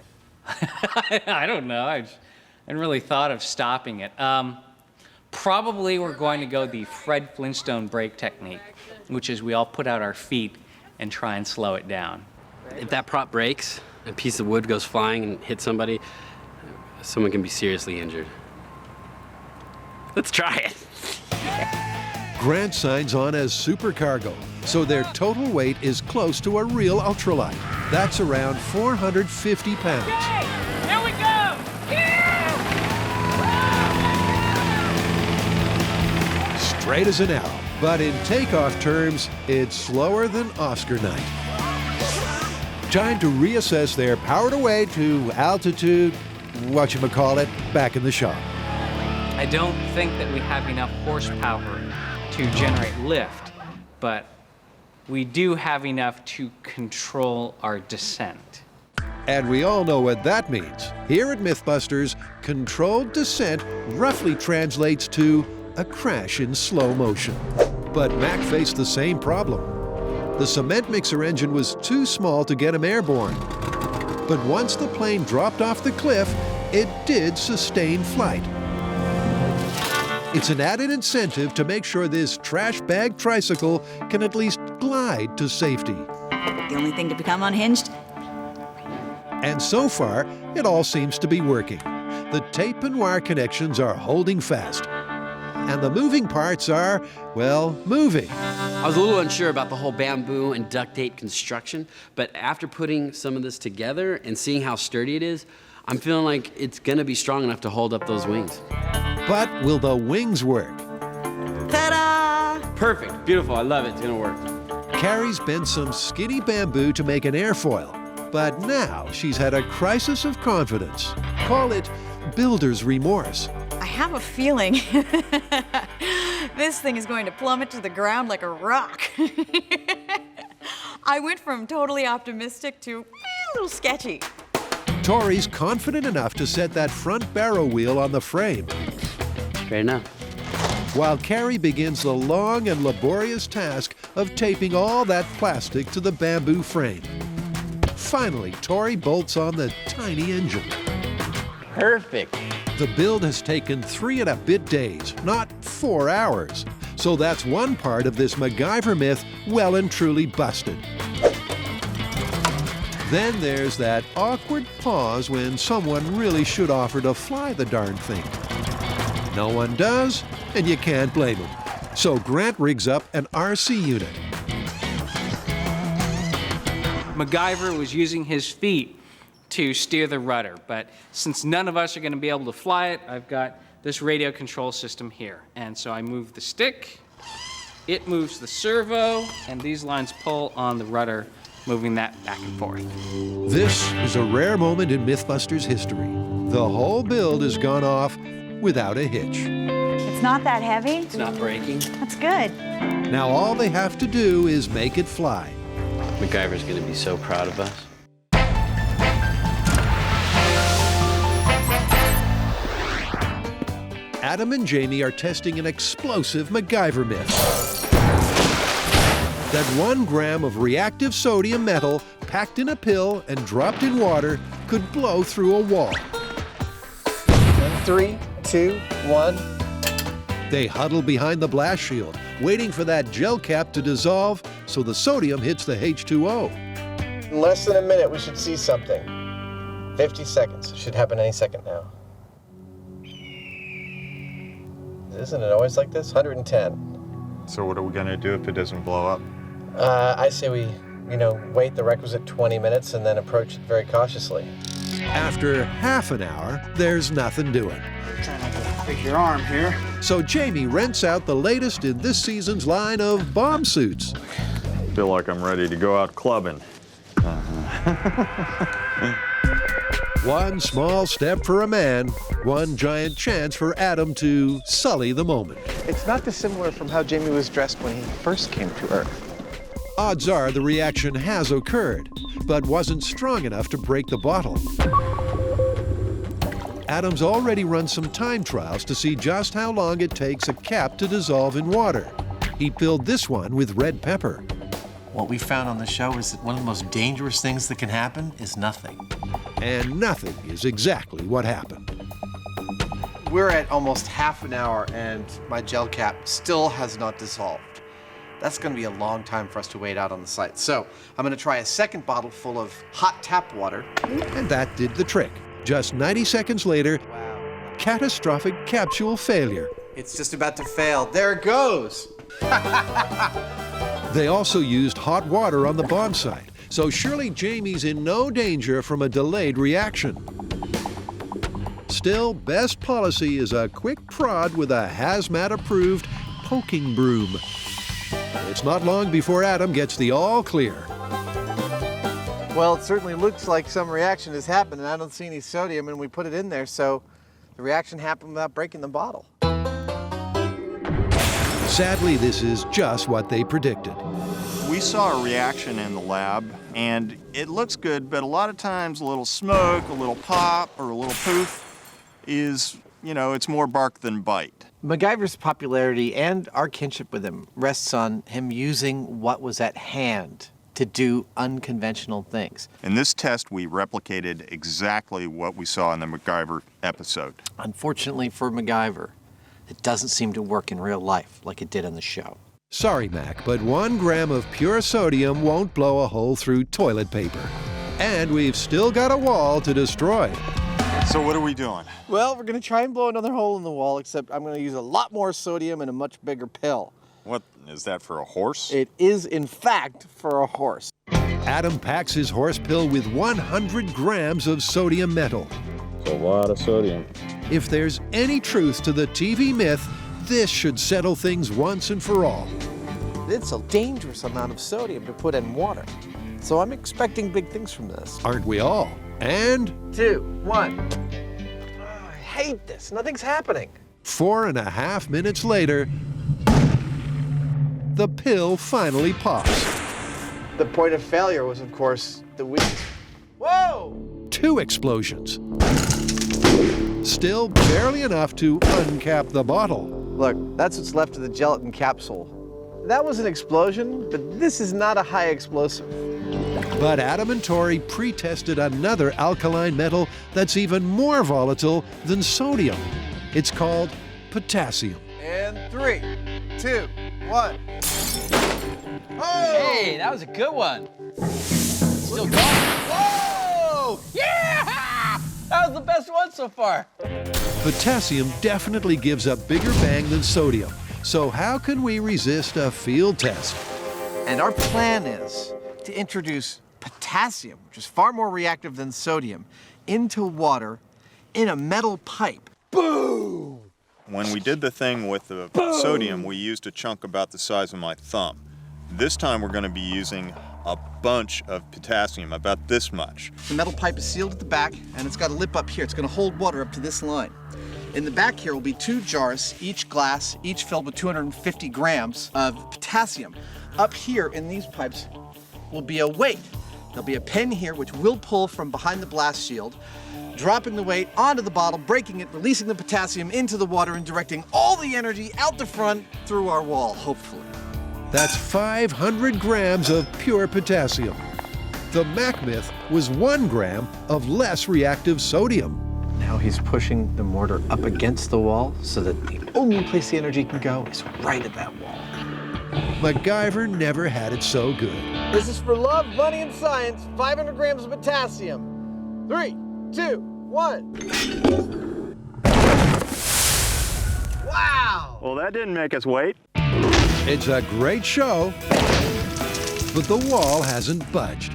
I don't know. I hadn't really thought of stopping it. Probably we're going to go the Fred Flintstone brake technique, which is we all put out our feet and try and slow it down. If that prop breaks, a piece of wood goes flying and hits somebody, someone can be seriously injured. Let's try it. Grant signs on as supercargo, so their total weight is close to a real ultralight. That's around 450 pounds. Okay, here we go! Straight as an arrow, but in takeoff terms, it's slower than Oscar night. Time to reassess their power to weight to altitude, whatchamacallit, back in the shop. I don't think that we have enough horsepower to generate lift, but we do have enough to control our descent. And we all know what that means. Here at MythBusters, controlled descent roughly translates to a crash in slow motion. But Mac faced the same problem. The cement mixer engine was too small to get him airborne. But once the plane dropped off the cliff, it did sustain flight. It's an added incentive to make sure this trash bag tricycle can at least glide to safety. The only thing to become unhinged? And so far, it all seems to be working. The tape and wire connections are holding fast. And the moving parts are, well, moving. I was a little unsure about the whole bamboo and duct tape construction, but after putting some of this together and seeing how sturdy it is, I'm feeling like it's gonna be strong enough to hold up those wings. But will the wings work? Ta-da! Perfect, beautiful, I love it, it's gonna work. Carrie's bent some skinny bamboo to make an airfoil, but now she's had a crisis of confidence. Call it builder's remorse. I have a feeling this thing is going to plummet to the ground like a rock. I went from totally optimistic to a little sketchy. Tori's confident enough to set that front barrow wheel on the frame. Straight enough. while Carrie begins the long and laborious task of taping all that plastic to the bamboo frame. Finally, Tori bolts on the tiny engine. Perfect. The build has taken 3 and a bit days, not 4 hours. So that's one part of this MacGyver myth well and truly busted. Then there's that awkward pause when someone really should offer to fly the darn thing. No one does, and you can't blame them. So Grant rigs up an RC unit. MacGyver was using his feet to steer the rudder, but since none of us are going to be able to fly it, I've got this radio control system here. And so I move the stick, it moves the servo, and these lines pull on the rudder, moving that back and forth. This is a rare moment in MythBusters history. The whole build has gone off without a hitch. It's not that heavy. It's not breaking. That's good. Now all they have to do is make it fly. MacGyver's going to be so proud of us. Adam and Jamie are testing an explosive MacGyver myth. That 1 gram of reactive sodium metal packed in a pill and dropped in water could blow through a wall. 3, 2, 1. They huddle behind the blast shield, waiting for that gel cap to dissolve so the sodium hits the H2O. In less than a minute, we should see something. 50 seconds. It should happen any second now. Isn't it always like this? 110. So what are we gonna do if it doesn't blow up? I say we, wait the requisite 20 minutes and then approach it very cautiously. After half an hour, there's nothing doing. Trying not to break your arm here. So Jamie rents out the latest in this season's line of bomb suits. Feel like I'm ready to go out clubbing. One small step for a man, one giant chance for Adam to sully the moment. It's not dissimilar from how Jamie was dressed when he first came to Earth. Odds are the reaction has occurred, but wasn't strong enough to break the bottle. Adam's already run some time trials to see just how long it takes a cap to dissolve in water. He filled this one with red pepper. What we found on the show is that one of the most dangerous things that can happen is nothing. And nothing is exactly what happened. We're at almost half an hour and my gel cap still has not dissolved. That's going to be a long time for us to wait out on the site. So I'm going to try a second bottle full of hot tap water. And that did the trick. Just 90 seconds later, catastrophic capsule failure. It's just about to fail. There it goes. They also used hot water on the bomb site, so surely Jamie's in no danger from a delayed reaction. Still, best policy is a quick prod with a hazmat-approved poking broom. It's not long before Adam gets the all clear. Well, it certainly looks like some reaction has happened, and I don't see any sodium, and we put it in there, so the reaction happened without breaking the bottle. Sadly, this is just what they predicted. We saw a reaction in the lab, and it looks good, but a lot of times a little smoke, a little pop, or a little poof is, it's more bark than bite. MacGyver's popularity and our kinship with him rests on him using what was at hand to do unconventional things. In this test, we replicated exactly what we saw in the MacGyver episode. Unfortunately for MacGyver, it doesn't seem to work in real life like it did on the show. Sorry, Mac, but 1 gram of pure sodium won't blow a hole through toilet paper. And we've still got a wall to destroy. So what are we doing? Well, we're going to try and blow another hole in the wall, except I'm going to use a lot more sodium and a much bigger pill. What, is that for a horse? It is, in fact, for a horse. Adam packs his horse pill with 100 grams of sodium metal. That's a lot of sodium. If there's any truth to the TV myth, this should settle things once and for all. It's a dangerous amount of sodium to put in water. So I'm expecting big things from this. Aren't we all? And 2, 1. Oh, I hate this. Nothing's happening. 4.5 minutes later, the pill finally pops. The point of failure was, of course, the weak. Whoa! 2 explosions. Still barely enough to uncap the bottle. Look, that's what's left of the gelatin capsule. That was an explosion, but this is not a high explosive. But Adam and Tori pre-tested another alkaline metal that's even more volatile than sodium. It's called potassium. And 3, 2, 1. Oh! Hey, that was a good one. Still going. Whoa! Yeah! That was the best one so far. Potassium definitely gives a bigger bang than sodium. So how can we resist a field test? And our plan is to introduce potassium, which is far more reactive than sodium, into water in a metal pipe. Boom! When we did the thing with the sodium, we used a chunk about the size of my thumb. This time we're going to be using a bunch of potassium, about this much. The metal pipe is sealed at the back, and it's got a lip up here. It's going to hold water up to this line. In the back here will be 2 jars, each glass, each filled with 250 grams of potassium. Up here in these pipes will be a weight. There'll be a pin here which will pull from behind the blast shield, dropping the weight onto the bottle, breaking it, releasing the potassium into the water, and directing all the energy out the front through our wall, hopefully. That's 500 grams of pure potassium. The Mac myth was 1 gram of less reactive sodium. Now he's pushing the mortar up against the wall so that the only place the energy can go is right at that wall. MacGyver never had it so good. This is for love, money, and science. 500 grams of potassium. 3, 2, 1. Wow! Well, that didn't make us wait. It's a great show, but the wall hasn't budged.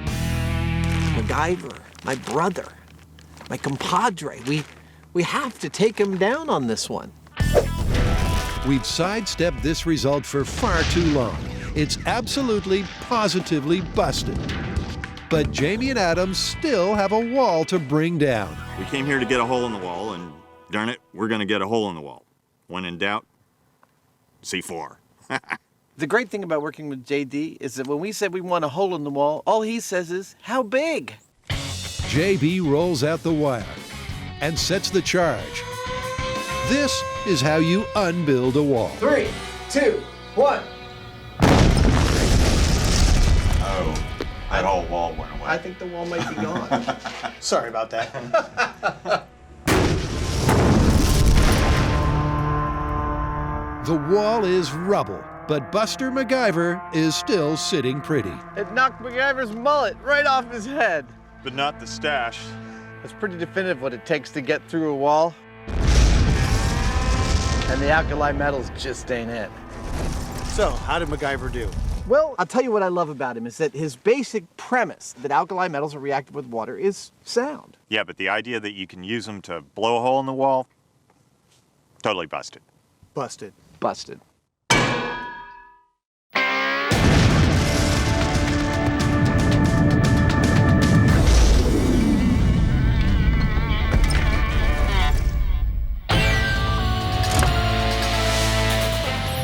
MacGyver, my brother, my compadre, we have to take him down on this one. We've sidestepped this result for far too long. It's absolutely, positively busted. But Jamie and Adam still have a wall to bring down. We came here to get a hole in the wall, and darn it, we're going to get a hole in the wall. When in doubt, C4. The great thing about working with JD is that when we said we want a hole in the wall, all he says is, how big? JB rolls out the wire and sets the charge. This is how you unbuild a wall. 3, 2, 1. Oh, that whole wall went away. I think the wall might be gone. Sorry about that. The wall is rubble, but Buster MacGyver is still sitting pretty. It knocked MacGyver's mullet right off his head. But not the stash. It's pretty definitive what it takes to get through a wall. And the alkali metals just ain't it. So, how did MacGyver do? Well, I'll tell you what I love about him is that his basic premise that alkali metals are reactive with water is sound. Yeah, but the idea that you can use them to blow a hole in the wall, totally busted. Busted. Busted.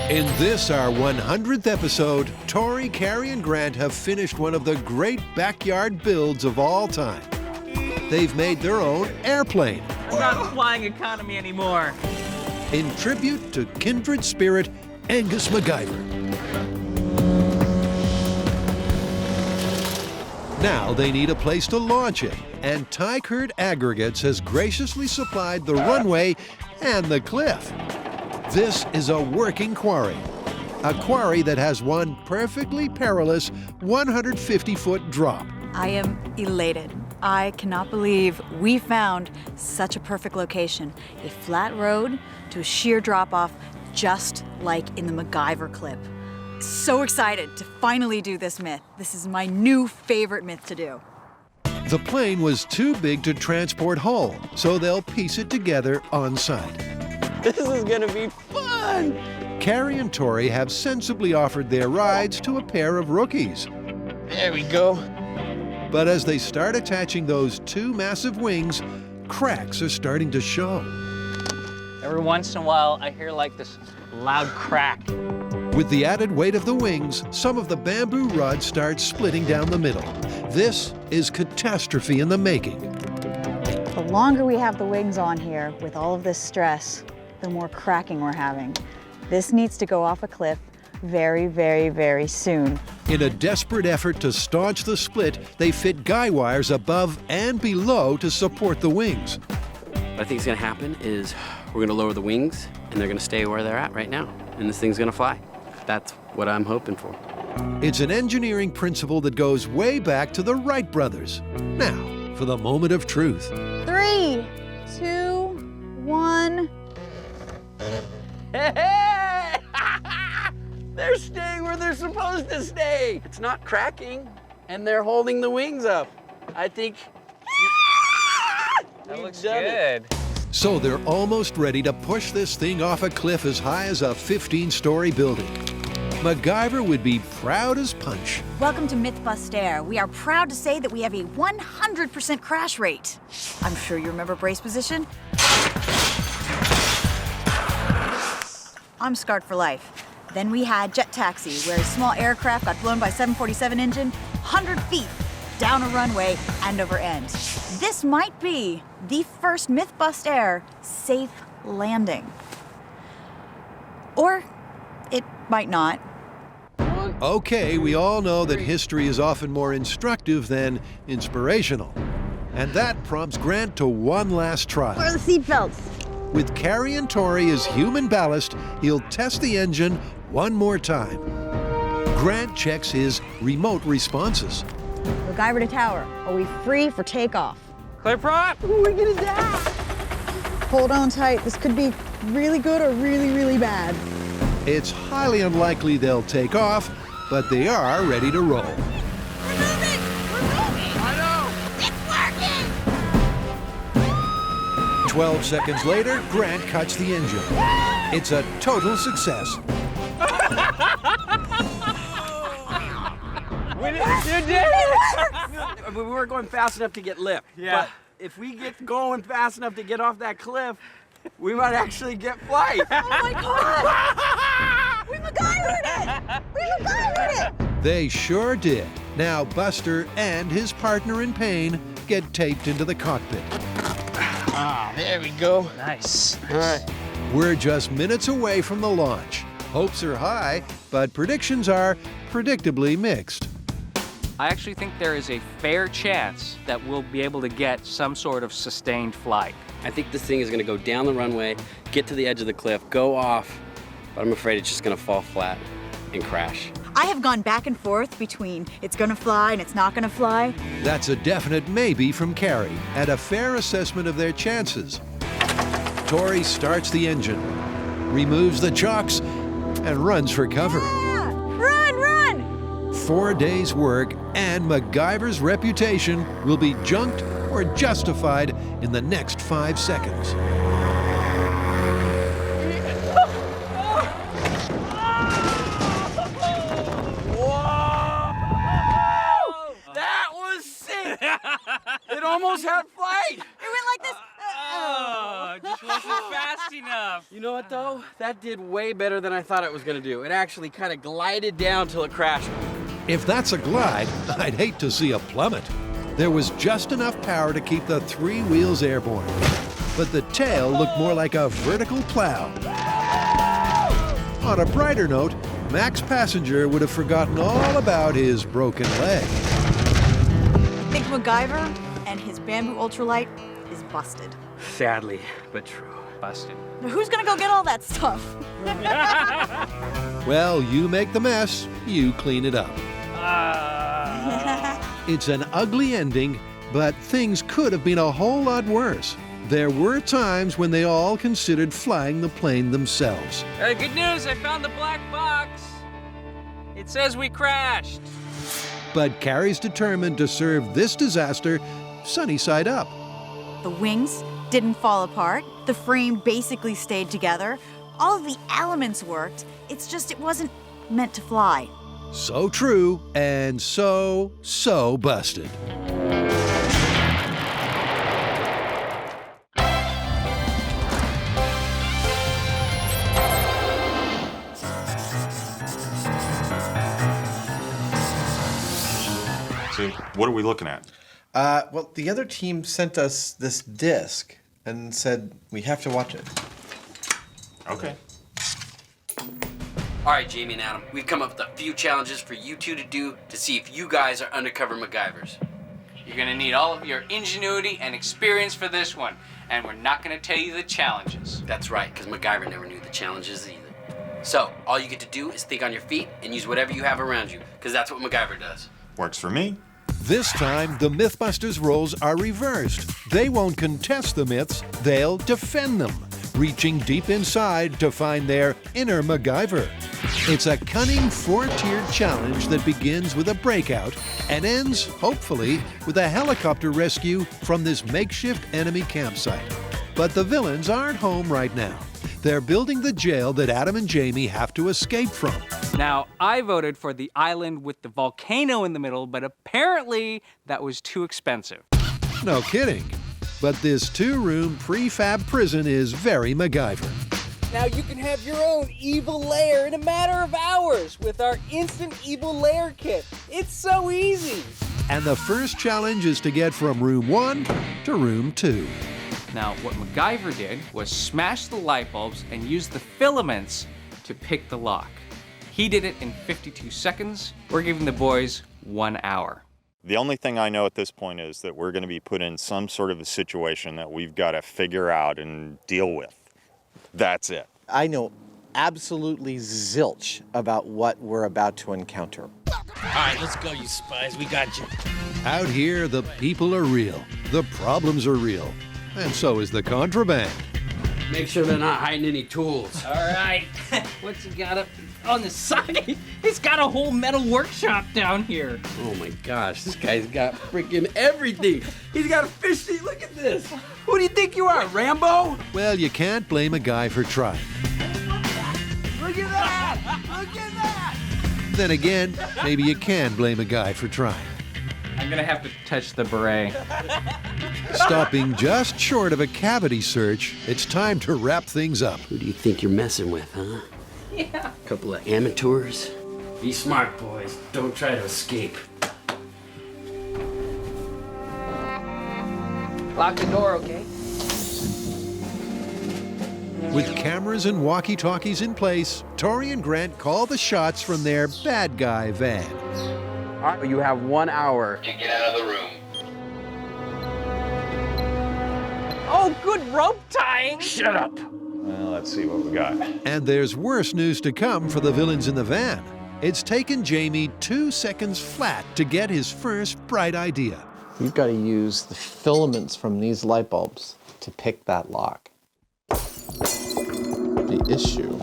In this, our 100th episode, Tori, Carrie, and Grant have finished one of the great backyard builds of all time. They've made their own airplane. I'm not flying economy anymore. In tribute to kindred spirit Angus MacGyver. Now they need a place to launch it, and Tykert Aggregates has graciously supplied the runway and the cliff. This is a working quarry. A quarry that has one perfectly perilous 150-foot drop. I am elated. I cannot believe we found such a perfect location. A flat road to a sheer drop-off, just like in the MacGyver clip. So excited to finally do this myth. This is my new favorite myth to do. The plane was too big to transport home, so they'll piece it together on site. This is gonna be fun! Carrie and Tori have sensibly offered their rides to a pair of rookies. There we go. But as they start attaching those 2 massive wings, cracks are starting to show. Every once in a while, I hear like this loud crack. With the added weight of the wings, some of the bamboo rods start splitting down the middle. This is catastrophe in the making. The longer we have the wings on here with all of this stress, the more cracking we're having. This needs to go off a cliff very, very, very soon. In a desperate effort to staunch the split, they fit guy wires above and below to support the wings. What I think is going to happen is we're going to lower the wings, and they're going to stay where they're at right now, and this thing's going to fly. That's what I'm hoping for. It's an engineering principle that goes way back to the Wright brothers. Now, for the moment of truth. 3, 2, 1. Hey! They're staying where they're supposed to stay. It's not cracking, and they're holding the wings up. I think That looks done good. So they're almost ready to push this thing off a cliff as high as a 15-story building. MacGyver would be proud as punch. Welcome to MythBusters. We are proud to say that we have a 100% crash rate. I'm sure you remember brace position. I'm scarred for life. Then we had jet taxi, where a small aircraft got blown by 747 engine 100 feet down a runway end over end. This might be the first MythBusters safe landing. Or it might not. Okay, we all know that history is often more instructive than inspirational. And that prompts Grant to one last try. Where are the seatbelts? With Carrie and Tori as human ballast, he'll test the engine one more time. Grant checks his remote responses. MacGyver to tower. Are we free for takeoff? Clear prop. We're gonna die. Hold on tight. This could be really good or really, really bad. It's highly unlikely they'll take off, but they are ready to roll. We're moving! We're moving! I know! It's working! 12 seconds later, Grant cuts the engine. It's a total success. We did it! We weren't going fast enough to get lift. Yeah. But if we get going fast enough to get off that cliff, we might actually get flight. Oh my God! We MacGyvered it! We MacGyvered it! They sure did. Now Buster and his partner in pain get taped into the cockpit. Ah, there we go. Nice. All right. We're just minutes away from the launch. Hopes are high, but predictions are predictably mixed. I actually think there is a fair chance that we'll be able to get some sort of sustained flight. I think this thing is going to go down the runway, get to the edge of the cliff, go off, but I'm afraid it's just going to fall flat and crash. I have gone back and forth between it's gonna fly and it's not gonna fly. That's a definite maybe from Carrie, and a fair assessment of their chances. Tori starts the engine, removes the chocks, and runs for cover. Yeah! Run, run! 4 days' work and MacGyver's reputation will be junked or justified in the next 5 seconds. That was sick! It almost had flight! It went like this. Oh, just wasn't fast enough. You know what though? That did way better than I thought it was gonna do. It actually kind of glided down till it crashed. If that's a glide, I'd hate to see a plummet. There was just enough power to keep the 3 wheels airborne, but the tail looked more like a vertical plow. On a brighter note, Mac's passenger would have forgotten all about his broken leg. I think MacGyver and his bamboo ultralight is busted. Sadly, but true. Busted. Now who's gonna go get all that stuff? Well, you make the mess, you clean it up. It's an ugly ending, but things could have been a whole lot worse. There were times when they all considered flying the plane themselves. Good news, I found the black box. It says we crashed. But Carrie's determined to serve this disaster sunny side up. The wings didn't fall apart. The frame basically stayed together. All of the elements worked. It's just it wasn't meant to fly. So true and so busted. So what are we looking at? Well, the other team sent us this disc and said we have to watch it. Okay. All right, Jamie and Adam, we've come up with a few challenges for you two to do to see if you guys are undercover MacGyvers. You're gonna need all of your ingenuity and experience for this one, and we're not gonna tell you the challenges. That's right, because MacGyver never knew the challenges either. So, all you get to do is think on your feet and use whatever you have around you, because that's what MacGyver does. Works for me. This time, the MythBusters roles are reversed. They won't contest the myths, they'll defend them, reaching deep inside to find their inner MacGyver. It's a cunning four-tiered challenge that begins with a breakout and ends, hopefully, with a helicopter rescue from this makeshift enemy campsite. But the villains aren't home right now. They're building the jail that Adam and Jamie have to escape from. Now, I voted for the island with the volcano in the middle, but apparently that was too expensive. No kidding. But this two-room prefab prison is very MacGyver. Now you can have your own evil lair in a matter of hours with our instant evil lair kit. It's so easy. And the first challenge is to get from room 1 to room 2. Now, what MacGyver did was smash the light bulbs and use the filaments to pick the lock. He did it in 52 seconds. We're giving the boys 1 hour. The only thing I know at this point is that we're going to be put in some sort of a situation that we've got to figure out and deal with. That's it. I know absolutely zilch about what we're about to encounter. All right, let's go, you spies. We got you. Out here, the people are real, the problems are real, and so is the contraband. Make sure they're not hiding any tools. All right. What's he got up on the side? He's got a whole metal workshop down here. Oh my gosh, this guy's got freaking everything. He's got a fish tank. Look at this. Who do you think you are, Rambo? Well, you can't blame a guy for trying. Look at that! Look at that! Then again, maybe you can blame a guy for trying. I'm gonna have to touch the beret. Stopping just short of a cavity search, it's time to wrap things up. Who do you think you're messing with, huh? Yeah. A couple of amateurs? Be smart, boys. Don't try to escape. Lock the door, okay? With cameras and walkie-talkies in place, Tori and Grant call the shots from their bad guy van. All right, you have 1 hour to get out of the room. Oh, good rope tying. Shut up. Well, let's see what we got. And there's worse news to come for the villains in the van. It's taken Jamie 2 seconds flat to get his first bright idea. You've got to use the filaments from these light bulbs to pick that lock. The issue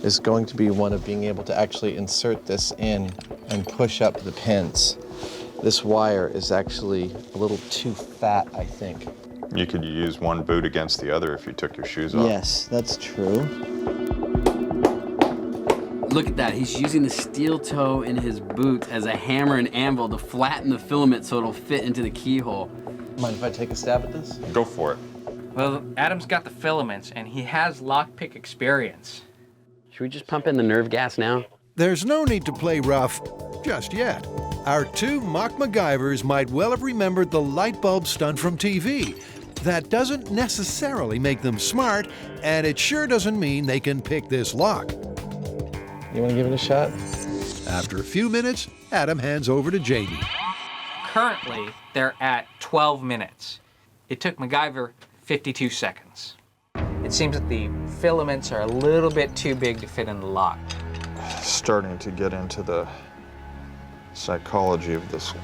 is going to be one of being able to actually insert this in and push up the pins. This wire is actually a little too fat, I think. You could use one boot against the other if you took your shoes off. Yes, that's true. Look at that. He's using the steel toe in his boot as a hammer and anvil to flatten the filament so it'll fit into the keyhole. Mind if I take a stab at this? Go for it. Well, Adam's got the filaments, and he has lockpick experience. Should we just pump in the nerve gas now? There's no need to play rough just yet. Our 2 mock MacGyvers might well have remembered the light bulb stunt from TV. That doesn't necessarily make them smart, and it sure doesn't mean they can pick this lock. You want to give it a shot? After a few minutes, Adam hands over to Jamie. Currently, they're at 12 minutes. It took MacGyver 52 seconds. It seems that the filaments are a little bit too big to fit in the lock. Starting to get into the psychology of this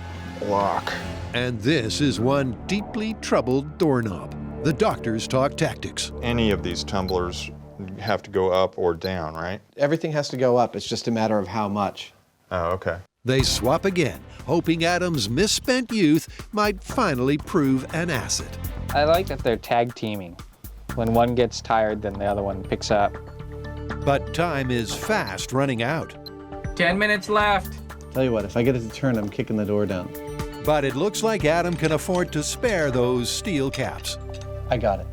lock. And this is one deeply troubled doorknob. The doctors talk tactics. Any of these tumblers have to go up or down, right? Everything has to go up. It's just a matter of how much. Oh, okay. They swap again, hoping Adam's misspent youth might finally prove an asset. I like that they're tag teaming. When one gets tired, then the other one picks up. But time is fast running out. 10 minutes left. Tell you what, if I get it to turn, I'm kicking the door down. But it looks like Adam can afford to spare those steel caps. I got it.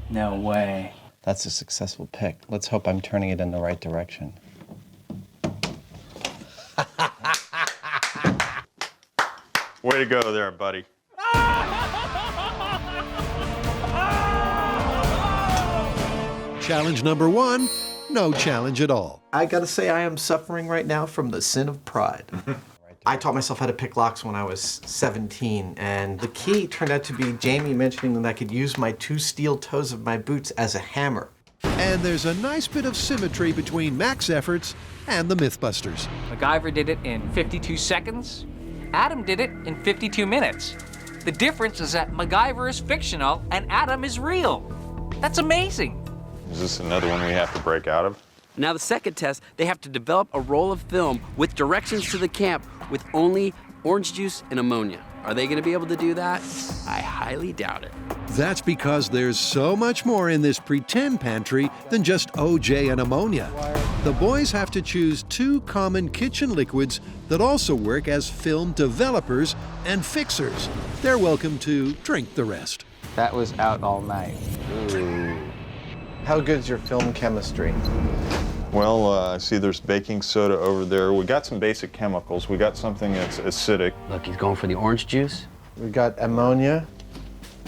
No way. That's a successful pick. Let's hope I'm turning it in the right direction. Way to go there, buddy. Challenge number 1 no challenge at all. I gotta say, I am suffering right now from the sin of pride. I taught myself how to pick locks when I was 17, and the key turned out to be Jamie mentioning that I could use my 2 steel toes of my boots as a hammer. And there's a nice bit of symmetry between Mac's efforts and the MythBusters. MacGyver did it in 52 seconds. Adam did it in 52 minutes. The difference is that MacGyver is fictional and Adam is real. That's amazing. Is this another one we have to break out of? Now the second test, they have to develop a roll of film with directions to the camp with only orange juice and ammonia. Are they going to be able to do that? I highly doubt it. That's because there's so much more in this pretend pantry than just OJ and ammonia. The boys have to choose 2 common kitchen liquids that also work as film developers and fixers. They're welcome to drink the rest. That was out all night. How good's your film chemistry? Well, I see there's baking soda over there. We got some basic chemicals. We got something that's acidic. Look, he's going for the orange juice. We got ammonia.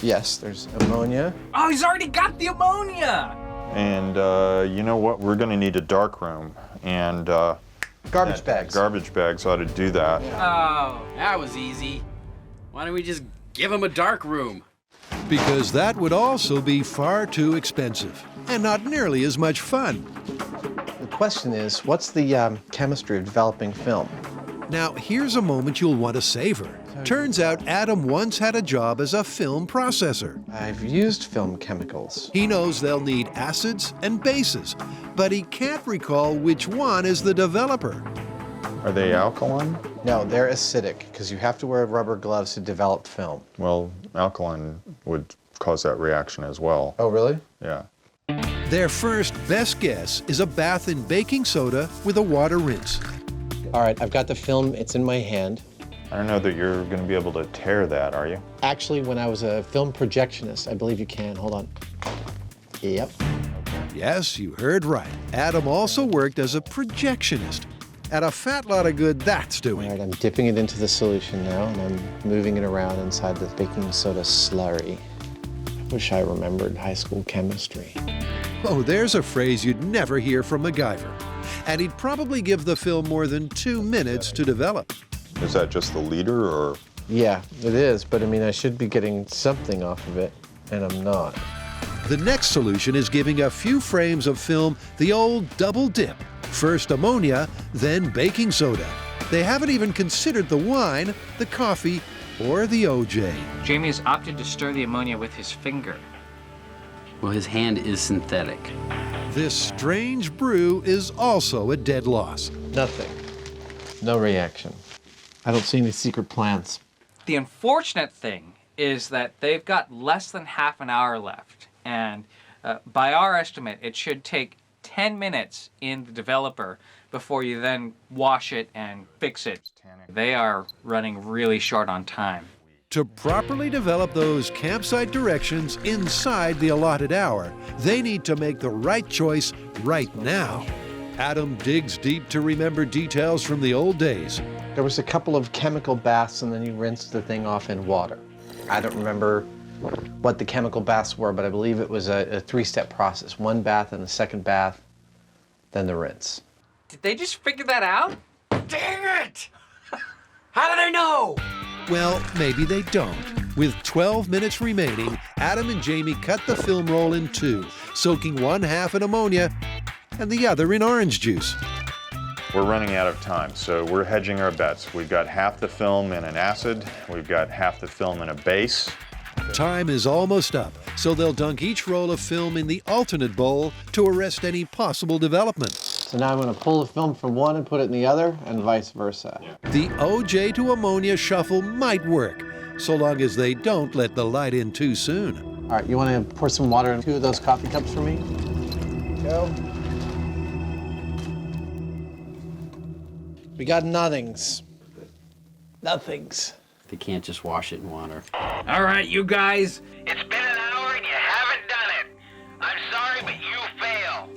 Yes, there's ammonia. Oh, he's already got the ammonia! And you know what? We're going to need a dark room. And garbage bags. Garbage bags ought to do that. Oh, that was easy. Why don't we just give him a dark room? Because that would also be far too expensive and not nearly as much fun. The question is, what's the chemistry of developing film? Now, here's a moment you'll want to savor. Turns out Adam once had a job as a film processor. I've used film chemicals. He knows they'll need acids and bases, but he can't recall which one is the developer. Are they alkaline? No, they're acidic, because you have to wear rubber gloves to develop film. Well, alkaline would cause that reaction as well. Oh, really? Yeah. Their first best guess is a bath in baking soda with a water rinse. All right, I've got the film. It's in my hand. I don't know that you're going to be able to tear that, are you? Actually, when I was a film projectionist, I believe you can. Hold on. Yep. Yes, you heard right. Adam also worked as a projectionist. And a fat lot of good that's doing. All right, I'm dipping it into the solution now, and I'm moving it around inside the baking soda slurry. Wish I remembered high school chemistry. Oh, there's a phrase you'd never hear from MacGyver. And he'd probably give the film more than 2 minutes to develop. Is that just the leader, or? Yeah, it is, but I mean, I should be getting something off of it, and I'm not. The next solution is giving a few frames of film the old double dip. First ammonia, then baking soda. They haven't even considered the wine, the coffee, or the OJ. Jamie has opted to stir the ammonia with his finger. Well, his hand is synthetic. This strange brew is also a dead loss. Nothing. No reaction. I don't see any secret plans. The unfortunate thing is that they've got less than half an hour left. And by our estimate, it should take 10 minutes in the developer before you then wash it and fix it. They are running really short on time. To properly develop those campsite directions inside the allotted hour, they need to make the right choice right now. Adam digs deep to remember details from the old days. There was a couple of chemical baths, and then you rinsed the thing off in water. I don't remember what the chemical baths were, but I believe it was a 3-step process. 1 bath and a 2nd bath, then the rinse. Did they just figure that out? Dang it! How do they know? Well, maybe they don't. With 12 minutes remaining, Adam and Jamie cut the film roll in 2, soaking 1 half in ammonia and the other in orange juice. We're running out of time, so we're hedging our bets. We've got half the film in an acid, we've got half the film in a base. Time is almost up, so they'll dunk each roll of film in the alternate bowl to arrest any possible development. So now I'm going to pull the film from one and put it in the other, and vice versa. The OJ to ammonia shuffle might work, so long as they don't let the light in too soon. All right, you want to pour some water in 2 of those coffee cups for me? Go. We got nothings. Nothings. They can't just wash it in water. All right, you guys. It's been an hour and you haven't done it. I'm sorry, but you fail.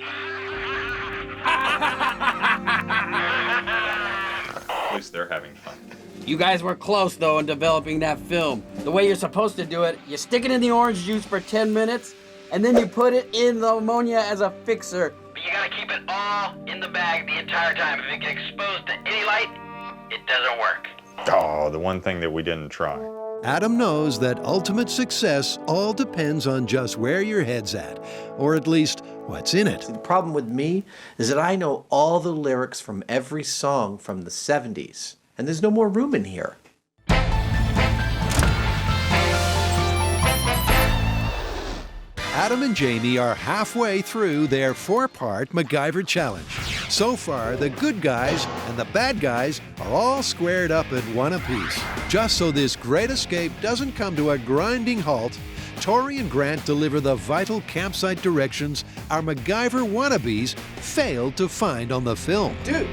At least they're having fun. You guys were close, though, in developing that film. The way you're supposed to do it, you stick it in the orange juice for 10 minutes, and then you put it in the ammonia as a fixer. but you gotta keep it all in the bag the entire time. If it gets exposed to any light, it doesn't work. Oh, the one thing that we didn't try. Adam knows that ultimate success all depends on just where your head's at, or at least what's in it. The problem with me is that I know all the lyrics from every song from the 70s, and there's no more room in here. Adam and Jamie are halfway through their 4-part MacGyver challenge. So far, the good guys and the bad guys are all squared up at one apiece. Just so this great escape doesn't come to a grinding halt, Tori and Grant deliver the vital campsite directions our MacGyver wannabes failed to find on the film. Dude,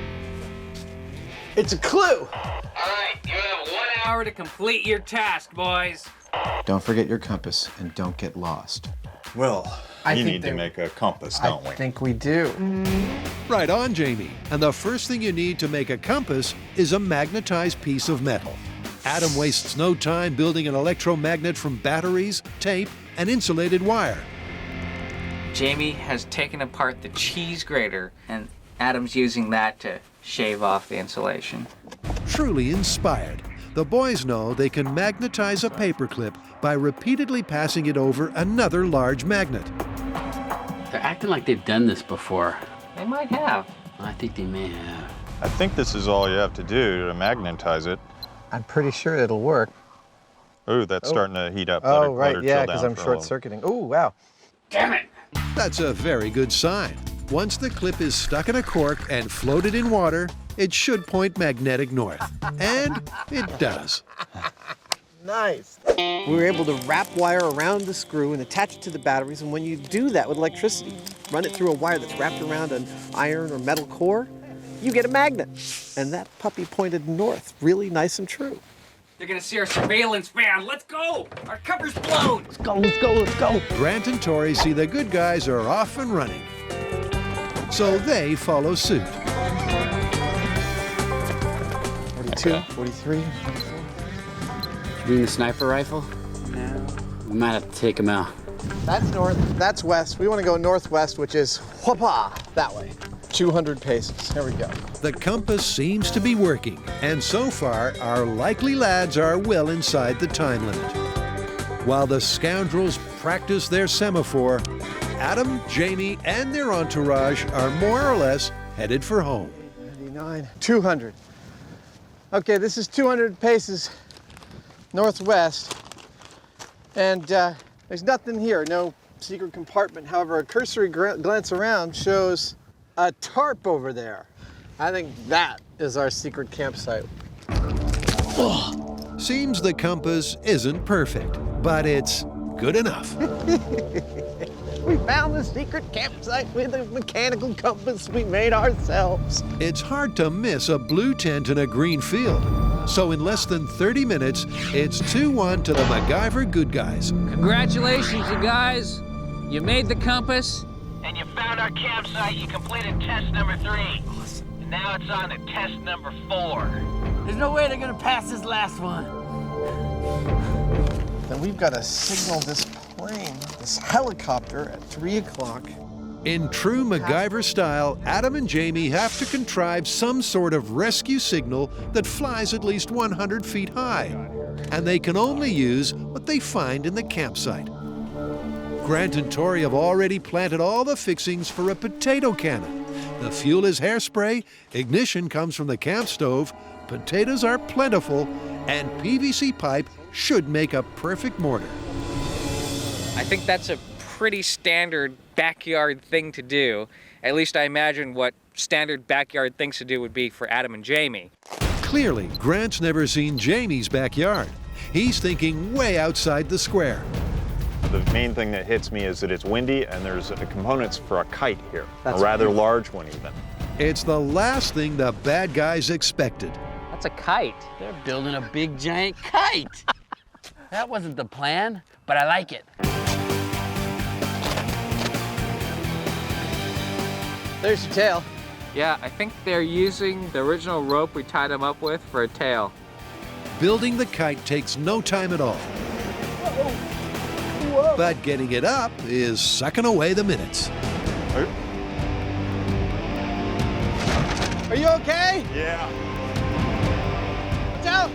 it's a clue. All right, you have 1 Hour to complete your task, boys. Don't forget your compass and don't get lost. Well, I you think need to they- make a compass, don't we? I think we do. Right on, Jamie. And the first thing you need to make a compass is a magnetized piece of metal. Adam wastes no time building an electromagnet from batteries, tape, and insulated wire. Jamie has taken apart the cheese grater, and Adam's using that to shave off the insulation. Truly inspired, the boys know they can magnetize a paperclip by repeatedly passing it over another large magnet. They're acting like they've done this before. They might have. I think they may have. I think this is all you have to do to magnetize it. I'm pretty sure it'll work. Ooh, that's starting to heat up. Oh, Let right, her yeah, chill because down I'm for a little. short-circuiting. Ooh, wow. Damn it! That's a very good sign. Once the clip is stuck in a cork and floated in water, it should point magnetic north. And it does. Nice. We were able to wrap wire around the screw and attach it to the batteries, and when you do that with electricity, run it through a wire that's wrapped around an iron or metal core, you get a magnet. And that puppy pointed north, really nice and true. They're gonna see our surveillance van. Let's go! Our cover's blown! Let's go, let's go, let's go. Grant and Tori see the good guys are off and running. So they follow suit. 42, 43. You need a sniper rifle? No. We might have to take him out. That's north, that's west. We want to go northwest, which is whoopah, that way. 200 paces. Here we go. The compass seems to be working, and so far, our likely lads are well inside the time limit. While the scoundrels practice their semaphore, Adam, Jamie, and their entourage are more or less headed for home. 99, 200. Okay, this is 200 paces northwest, and there's nothing here, no secret compartment. However, a cursory glance around shows a tarp over there. I think that is our secret campsite. Seems the compass isn't perfect, but it's good enough. We found the secret campsite with a mechanical compass we made ourselves. It's hard to miss a blue tent in a green field. So in less than 30 minutes, it's 2-1 to the MacGyver good guys. Congratulations, you guys. You made the compass. And you found our campsite. You completed test number 3. Awesome. And now it's on to test number 4. There's no way they're gonna pass this last one. Then we've got to signal this plane, this helicopter at 3 o'clock. In true MacGyver style, Adam and Jamie have to contrive some sort of rescue signal that flies at least 100 feet high. And they can only use what they find in the campsite. Grant and Tori have already planted all the fixings for a potato cannon. The fuel is hairspray, ignition comes from the camp stove, potatoes are plentiful, and PVC pipe should make a perfect mortar. I think that's a pretty standard backyard thing to do. At least I imagine what standard backyard things to do would be for Adam and Jamie. Clearly, Grant's never seen Jamie's backyard. He's thinking way outside the square. The main thing that hits me is that it's windy and there's components for a kite here, That's a rather right. large one even. It's the last thing the bad guys expected. That's a kite. They're building a big giant kite. That wasn't the plan, but I like it. There's your tail. Yeah, I think they're using the original rope we tied them up with for a tail. Building the kite takes no time at all. But getting it up is sucking away the minutes. Are you okay? Yeah. Watch out!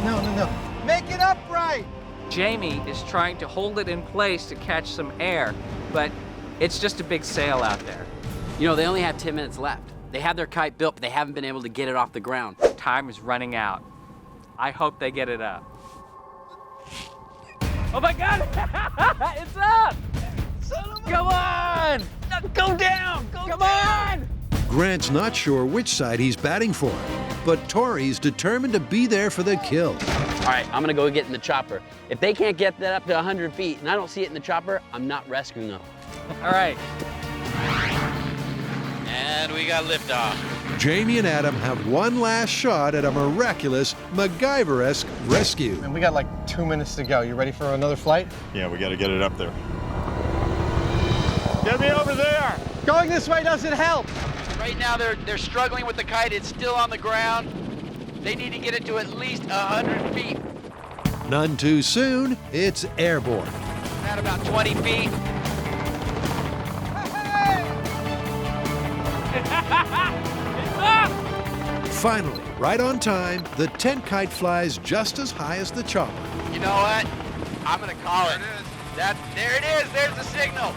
No. Make it upright! Jamie is trying to hold it in place to catch some air, but it's just a big sail out there. You know, they only have 10 minutes left. They have their kite built, but they haven't been able to get it off the ground. Time is running out. I hope they get it up. Oh my God! It's up! Come on! Go down! Come on! Grant's not sure which side he's batting for, but Tori's determined to be there for the kill. All right, I'm gonna go get in the chopper. If they can't get that up to 100 feet and I don't see it in the chopper, I'm not rescuing them. All right. And we got liftoff. Jamie and Adam have one last shot at a miraculous MacGyver-esque rescue. And we got like 2 minutes to go. You ready for another flight? Yeah, we got to get it up there. Get me over there! Going this way doesn't help. Right now they're struggling with the kite. It's still on the ground. They need to get it to at least 100 feet. None too soon, it's airborne. At about 20 feet. Finally, right on time, the tent kite flies just as high as the chopper. You know what? I'm gonna call it. There it is. There's the signal.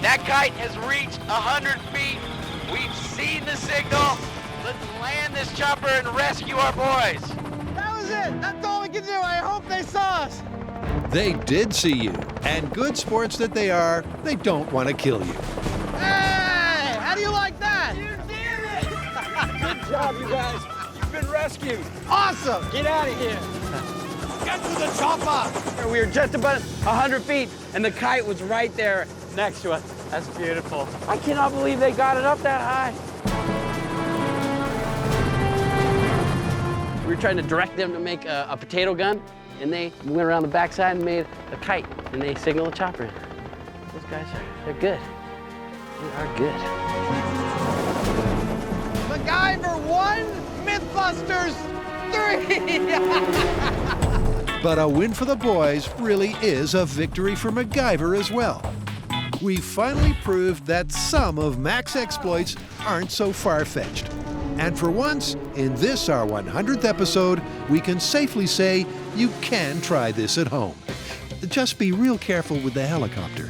That kite has reached 100 feet. We've seen the signal. Let's land this chopper and rescue our boys. That was it. That's all we can do. I hope they saw us. They did see you, and good sports that they are, they don't want to kill you. Hey, how do you like that? You did it! Good job, you guys. You've been rescued. Awesome. Get out of here. Get to the chopper. We were just about 100 feet and the kite was right there next to us. That's beautiful. I cannot believe they got it up that high. We were trying to direct them to make a potato gun, and they went around the backside and made a kite, and they signaled a chopper in. Those guys they're good. They are good. MacGyver 1, MythBusters 3. But a win for the boys really is a victory for MacGyver as well. We finally proved that some of Mac's exploits aren't so far-fetched. And for once, in this, our 100th episode, we can safely say you can try this at home. Just be real careful with the helicopter.